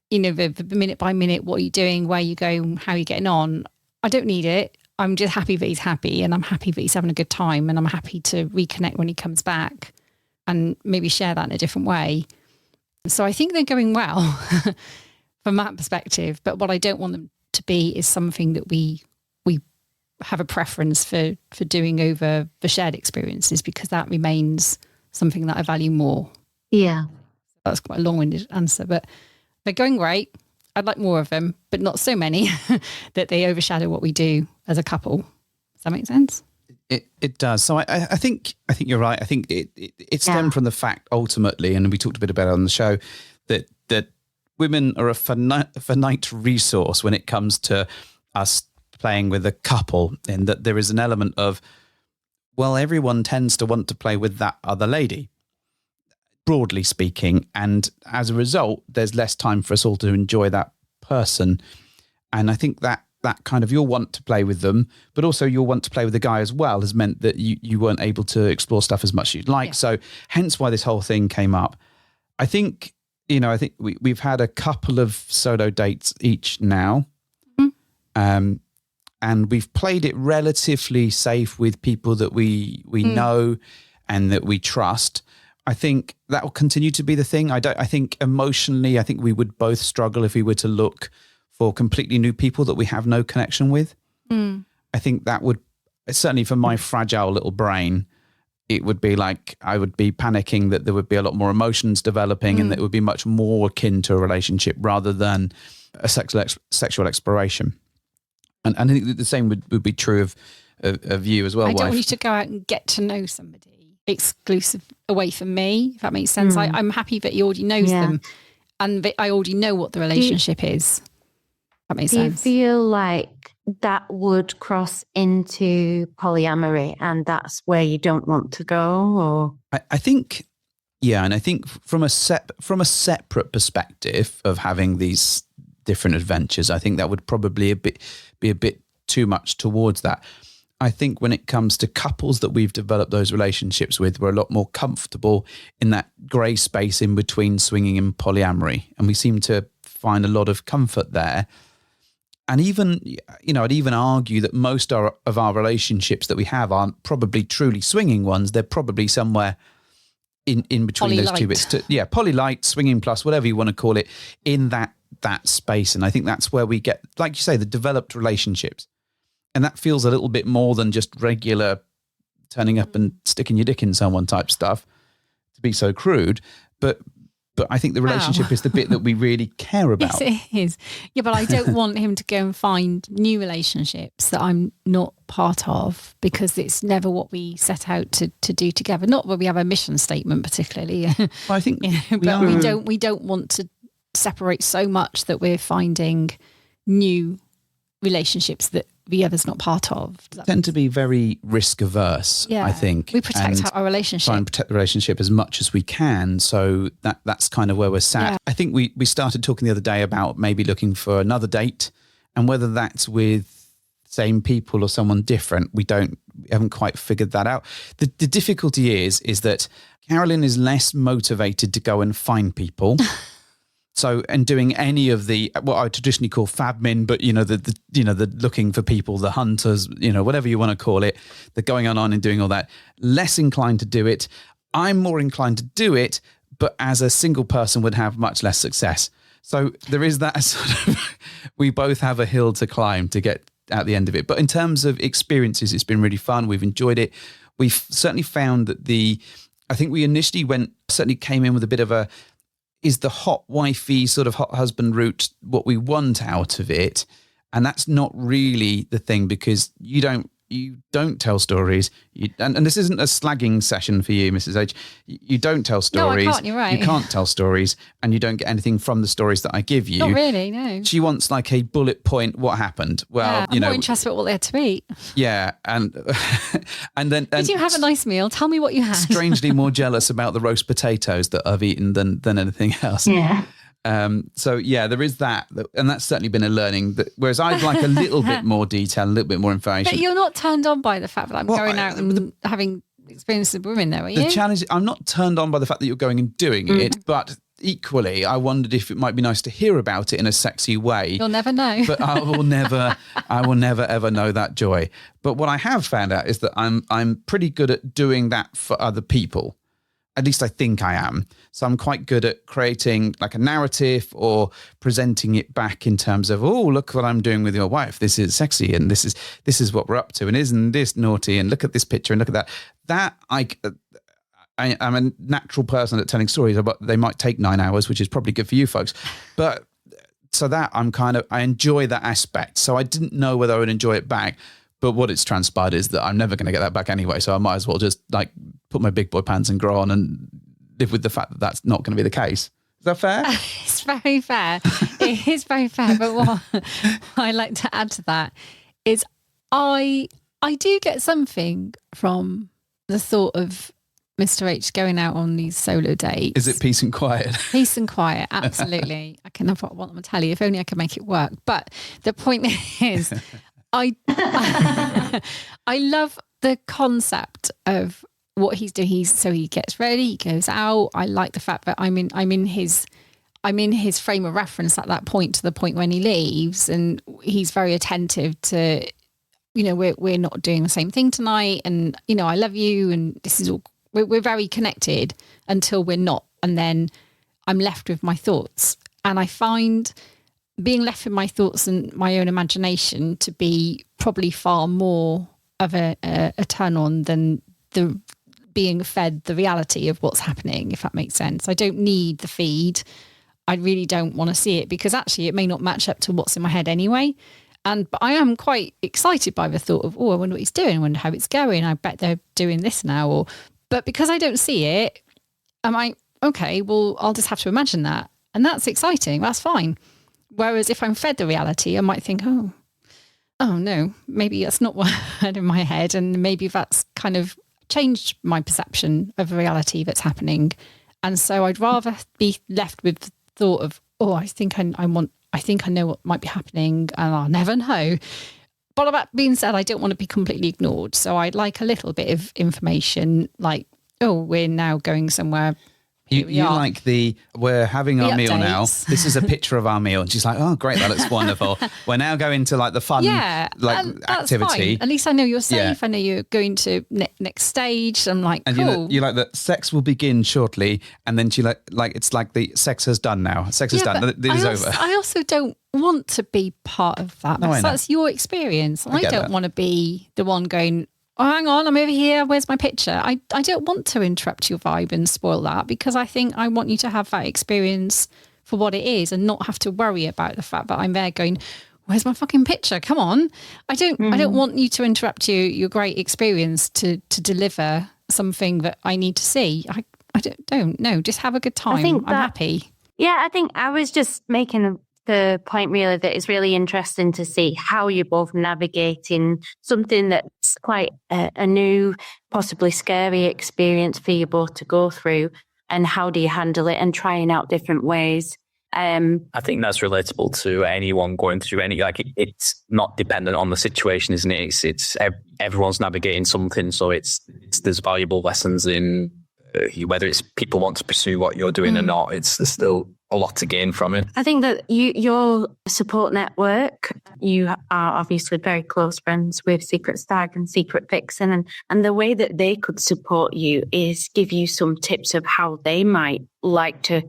the minute by minute, what are you doing, where you go, how are you getting on. I don't need it. I'm just happy that he's happy, and I'm happy that he's having a good time, and I'm happy to reconnect when he comes back and maybe share that in a different way. So I think they're going well from that perspective. But what I don't want them to be is something that we have a preference for doing over the shared experiences, because that remains something that I value more. Yeah. That's quite a long-winded answer, but they're going great. I'd like more of them, but not so many that they overshadow what we do as a couple. Does that make sense? It does. So I think you're right. I think it stemmed from the fact ultimately, and we talked a bit about it on the show, that women are a finite resource when it comes to us playing with a couple, in that there is an element of, well, everyone tends to want to play with that other lady, broadly speaking. And as a result, there's less time for us all to enjoy that person. And I think that kind of you'll want to play with them, but also you'll want to play with the guy as well, has meant that you weren't able to explore stuff as much as you'd like. Yeah. So hence why this whole thing came up. I think we've had a couple of solo dates each now. Mm-hmm. And we've played it relatively safe with people that we know and that we trust. I think that will continue to be the thing. I think emotionally, I think we would both struggle if we were to look for completely new people that we have no connection with. Mm. I think that would, certainly for my fragile little brain, it would be like I would be panicking that there would be a lot more emotions developing and that it would be much more akin to a relationship rather than a sexual exploration. And I think the same would be true of you as well, I don't wife. want you to go out and get to know somebody exclusive away from me, if that makes sense. I'm happy that he already knows them and that I already know what the relationship is. That makes sense. Do you feel like that would cross into polyamory and that's where you don't want to go? Or I think, yeah, and I think from a separate perspective of having these different adventures, I think that would probably be a bit too much towards that. I think when it comes to couples that we've developed those relationships with, we're a lot more comfortable in that grey space in between swinging and polyamory. And we seem to find a lot of comfort there. And even, I'd even argue that most of our relationships that we have aren't probably truly swinging ones. They're probably somewhere in between those two bits. Poly-light, swinging plus, whatever you want to call it, in that space. And I think that's where we get, like you say, the developed relationships. And that feels a little bit more than just regular turning up and sticking your dick in someone type stuff, to be so crude. But I think the relationship is the bit that we really care about. Yes, it is. Yeah, but I don't want him to go and find new relationships that I'm not part of, because it's never what we set out to do together. Not that we have a mission statement particularly. Well, I think we don't want to separate so much that we're finding new relationships that the other's not part of. Tend to be very risk averse, I think. We protect our relationship. Try and protect the relationship as much as we can. So that's kind of where we're sat. Yeah. I think we started talking the other day about maybe looking for another date, and whether that's with same people or someone different, we haven't quite figured that out. The difficulty is that Carolyn is less motivated to go and find people. So, and doing any of the, what I traditionally call fabmin, but the looking for people, the hunters, whatever you want to call it, the going on and doing all that, less inclined to do it. I'm more inclined to do it, but as a single person would have much less success. So there is that sort of, we both have a hill to climb to get at the end of it. But in terms of experiences, it's been really fun. We've enjoyed it. We've certainly found that I think we initially certainly came in with a bit of is the hot wifey sort of hot husband route what we want out of it? And that's not really the thing, because you don't tell stories. And this isn't a slagging session for you, Mrs. H. You don't tell stories. No, I can't, you're right. You can't tell stories, and you don't get anything from the stories that I give you. Not really, no. She wants like a bullet point, what happened? Well, I'm more interested in what they had to eat. Yeah, and then... Did you have a nice meal? Tell me what you had. Strangely more jealous about the roast potatoes that I've eaten than anything else. Yeah. So yeah, there is that, and that's certainly been a learning. Whereas I'd like a little bit more detail, a little bit more information. But you're not turned on by the fact that I'm going out and having experiences with women, though, are you? The challenge, I'm not turned on by the fact that you're going and doing it, but equally, I wondered if it might be nice to hear about it in a sexy way. You'll never know. But I will never ever know that joy. But what I have found out is that I'm pretty good at doing that for other people. At least I think I am. So I'm quite good at creating like a narrative or presenting it back in terms of, oh, look what I'm doing with your wife. This is sexy, and this is what we're up to, and isn't this naughty, and look at this picture and look at that. That I'm a natural person at telling stories, but they might take 9 hours, which is probably good for you folks. But so that I enjoy that aspect. So I didn't know whether I would enjoy it back. But what it's transpired is that I'm never going to get that back anyway. So I might as well just like put my big boy pants and grow on and live with the fact that that's not going to be the case. Is that fair? It's very fair. It is very fair. But what I like to add to that is I do get something from the thought of Mr. H going out on these solo dates. Is it peace and quiet? Peace and quiet, absolutely. I can have what I'm telling you. If only I could make it work. But the point is... I love the concept of what he's doing. So he gets ready, he goes out. I like the fact that I'm in his frame of reference at that point, to the point when he leaves, and he's very attentive to, we're not doing the same thing tonight, and I love you, and this is all. We're very connected until we're not, and then I'm left with my thoughts, and I find being left with my thoughts and my own imagination to be probably far more of a turn on than the being fed the reality of what's happening, if that makes sense. I don't need the feed. I really don't want to see it, because actually it may not match up to what's in my head anyway. But I am quite excited by the thought of, I wonder what he's doing, I wonder how it's going. I bet they're doing this now. But because I don't see it, am I, okay, well, I'll just have to imagine that. And that's exciting. That's fine. Whereas if I'm fed the reality, I might think, oh no, maybe that's not what I had in my head. And maybe that's kind of changed my perception of the reality that's happening. And so I'd rather be left with the thought of, I think I know what might be happening, and I'll never know. But that being said, I don't want to be completely ignored. So I'd like a little bit of information, like, we're now going somewhere You like we're having our meal now. updates. This is a picture of our meal. And she's like, oh, great, that looks wonderful. We're now going to like the fun and that's activity. fine. At least I know you're safe. Yeah. I know you're going to next stage. I'm like, And cool. you like that sex will begin shortly. And then she like it's like the sex has done now. Sex is done. but It is over. I also don't want to be part of that. No, I know. That's your experience. I get don't that. want to be the one going, oh, hang on, I'm over here. Where's my picture? I don't want to interrupt your vibe and spoil that, because I think I want you to have that experience for what it is and not have to worry about the fact that I'm there going, where's my fucking picture? Come on. I don't want you to interrupt your great experience to deliver something that I need to see. I don't know. Just have a good time. I'm happy. Yeah, I think I was just making the point really that it's really interesting to see how you're both navigating something that's quite a new, possibly scary experience for you both to go through, and how do you handle it and trying out different ways. I think that's relatable to anyone going through it's not dependent on the situation, isn't it? It's everyone's navigating something, so there's valuable lessons in whether it's people want to pursue what you're doing or not. There's still a lot to gain from it. I think that your support network, you are obviously very close friends with Secret Stag and Secret Vixen, and the way that they could support you is give you some tips of how they might like to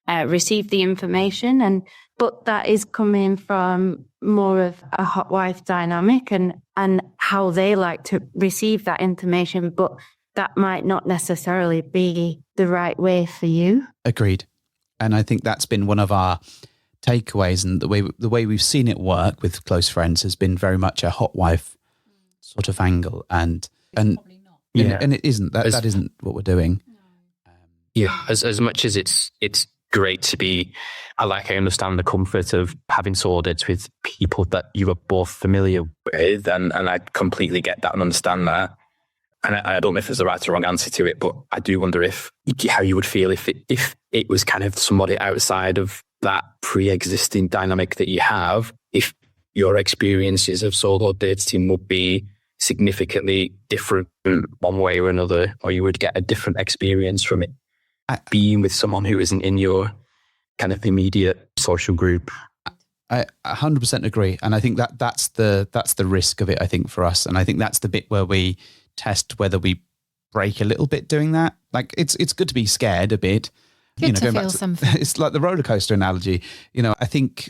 receive the information, but that is coming from more of a hot wife dynamic and how they like to receive that information, but that might not necessarily be the right way for you. Agreed. And I think that's been one of our takeaways, and the way we've seen it work with close friends has been very much a hot wife sort of angle, and it isn't that isn't what we're doing. As much as it's great to be, I understand the comfort of having soul dates with people that you are both familiar with, and I completely get that and understand that. And I don't know if there's a right or wrong answer to it, but I do wonder how you would feel if it was kind of somebody outside of that pre-existing dynamic that you have, if your experiences of solo dating would be significantly different one way or another, or you would get a different experience from it being with someone who isn't in your kind of immediate social group. I 100% agree. And I think that's the risk of it, I think, for us. And I think that's the bit where we test whether we break a little bit doing that. Like it's good to be scared a bit. Good to feel something. It's like the roller coaster analogy. I think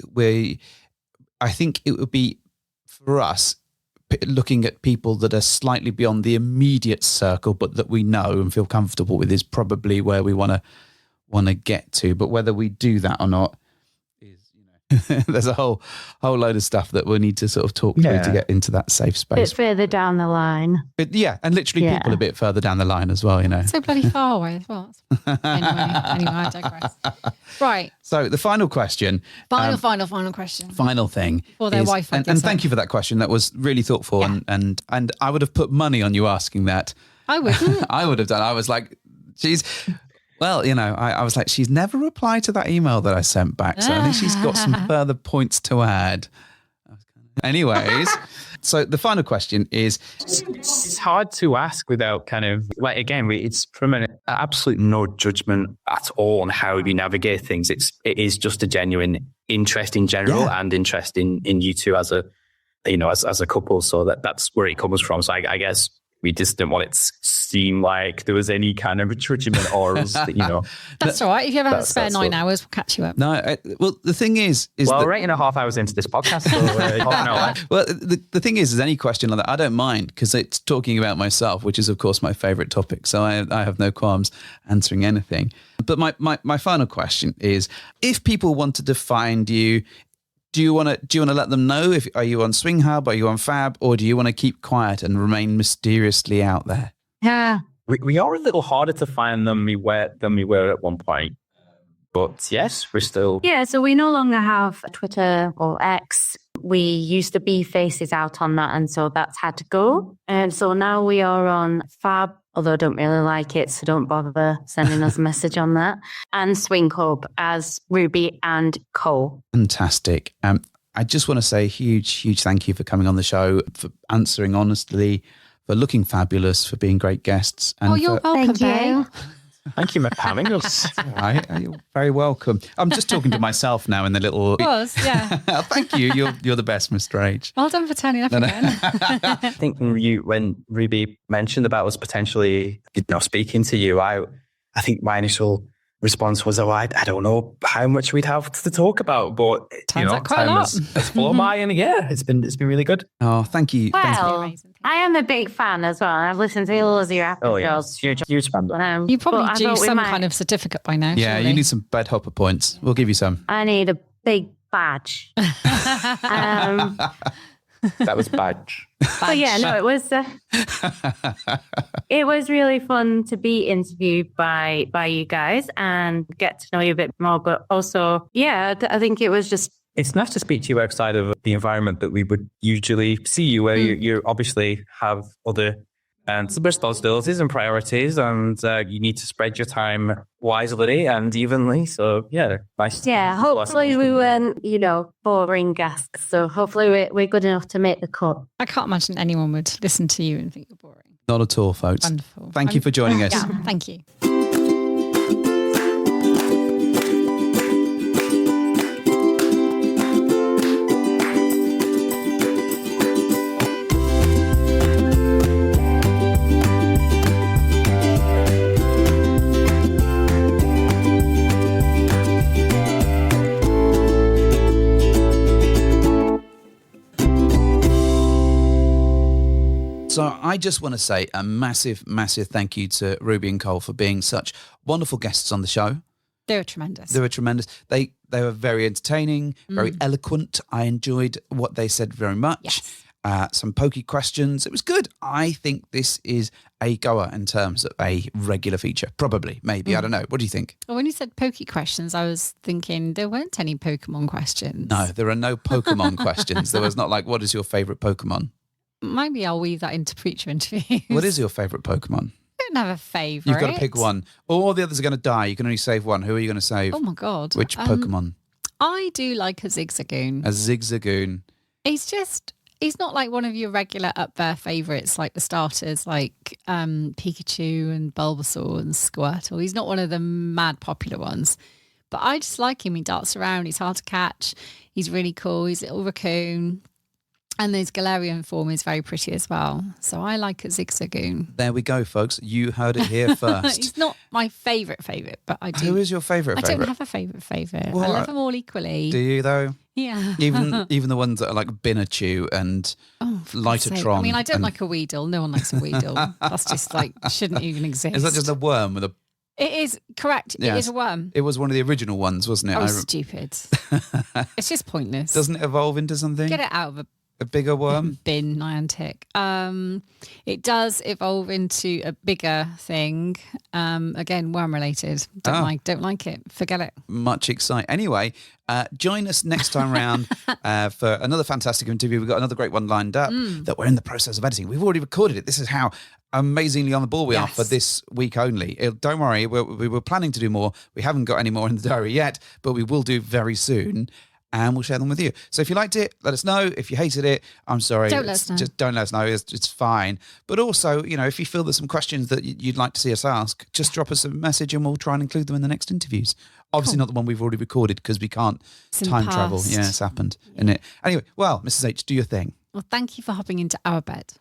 it would be for us looking at people that are slightly beyond the immediate circle, but that we know and feel comfortable with, is probably where we want to get to. But whether we do that or not is, there's a whole load of stuff that we'll need to sort of talk through to get into that safe space. A bit further down the line. But and literally people a bit further down the line as well, So bloody far away as well. Anyway, I digress. Right. So the final question. Final question. Final thing. Before their Wi-Fi and gives thank you for that question. That was really thoughtful. Yeah. And I would have put money on you asking that. I would. I would have done. I was like, I was like, she's never replied to that email that I sent back. So I think she's got some further points to add. Anyways, so the final question is... It's hard to ask without kind of, it's from an absolute no judgment at all on how you navigate things. It is just a genuine interest in general and interest in you two as a couple. So that's where it comes from. So I guess we just didn't want it to seem like there was any kind of judgment or, That's all right. If you ever have a spare 9 hours, we'll catch you up. No, well, the thing is we're 8.5 hours into this podcast. So, well, the thing is any question like that, I don't mind, because it's talking about myself, which is, of course, my favorite topic. So I have no qualms answering anything. But my final question is, if people wanted to find you, do you want to let them know? Are you on Swinghub? Are you on Fab? Or do you want to keep quiet and remain mysteriously out there? Yeah. We are a little harder to find than we were at one point. But yes, we're still... Yeah, so we no longer have Twitter or X. We used to be faces out on that, and so that's had to go. And so now we are on Fab, although I don't really like it, so don't bother sending us a message on that. And Swinghub as RubyandCole. Fantastic. I just want to say a huge thank you for coming on the show, for answering honestly, for looking fabulous, for being great guests. And you're welcome, Thank you. Thank you for having us. Right, you're very welcome. I'm just talking to myself now in the little. Was, yeah. Thank you. You're the best, Mr. H. Well done for turning up again. I think when Ruby mentioned about us potentially, speaking to you, I think my initial response was, I don't know how much we'd have to talk about, but Turns out quite a lot. has flown by, and it's been really good. Oh, thank you. Well, amazing. I am a big fan as well. I've listened to all of your episodes. Oh yeah, huge fan. You probably But I do thought we some might- kind of certificate by now. Yeah, surely. you need some bed hopper points. We'll give you some. I need a big badge. That was badge. But yeah, no, it was really fun to be interviewed by you guys and get to know you a bit more. But also, yeah, I think it was just It's nice to speak to you outside of the environment that we would usually see you, where you obviously have other some responsibilities and priorities, and you need to spread your time wisely and evenly. So yeah, nice. yeah. Hopefully we weren't boring guests. So hopefully we're good enough to make the cut. I can't imagine anyone would listen to you and think you're boring. Not at all, folks. Wonderful. Thank you for joining us. Yeah, thank you. So I just want to say a massive, massive thank you to Ruby and Cole for being such wonderful guests on the show. They were tremendous. They were tremendous. They were very entertaining, very eloquent. I enjoyed what they said very much. Yes. Some pokey questions. It was good. I think this is a goer in terms of a regular feature. Probably, maybe. I don't know. What do you think? Well, when you said pokey questions, I was thinking there weren't any Pokemon questions. No, there are no Pokemon questions. There was not like, what is your favourite Pokemon? Maybe I'll weave that into future interviews. What is your favourite Pokemon? I don't have a favourite. You've got to pick one. All the others are going to die. You can only save one. Who are you going to save? Oh my God. Which Pokemon? I do like a Zigzagoon. A Zigzagoon. He's not like one of your regular up there favourites, like the starters, like Pikachu and Bulbasaur and Squirtle. He's not one of the mad popular ones. But I just like him. He darts around. He's hard to catch. He's really cool. He's a little raccoon. And his Galarian form is very pretty as well. So I like a Zigzagoon. There we go, folks. You heard it here first. He's not my favourite, but I do. Who is your favourite? I don't have a favourite. Well, I love them all equally. Do you though? Yeah. Even the ones that are like Binachu and Lightatron. I mean, I don't and- like a Weedle. No one likes a Weedle. That's just like, shouldn't even exist. Is that just a worm with a? It is correct. Yes. It is a worm. It was one of the original ones, wasn't it? Oh, stupid. It's just pointless. Doesn't it evolve into something? Get it out of A bigger worm? bin, Niantic. It does evolve into a bigger thing. Again, worm related. Don't like it. Forget it. Much exciting. Anyway, join us next time round for another fantastic interview. We've got another great one lined up that we're in the process of editing. We've already recorded it. This is how amazingly on the ball we are for this week only. Don't worry, we were planning to do more. We haven't got any more in the diary yet, but we will do very soon. And we'll share them with you. So if you liked it, let us know. If you hated it, I'm sorry. Don't let us know. Just don't let us know. It's fine. But also, if you feel there's some questions that you'd like to see us ask, just drop us a message and we'll try and include them in the next interviews. Obviously not the one we've already recorded because we can't It's in time the travel. past. Yeah, it's happened, isn't it? Anyway, well, Mrs. H, do your thing. Well, thank you for hopping into our bed.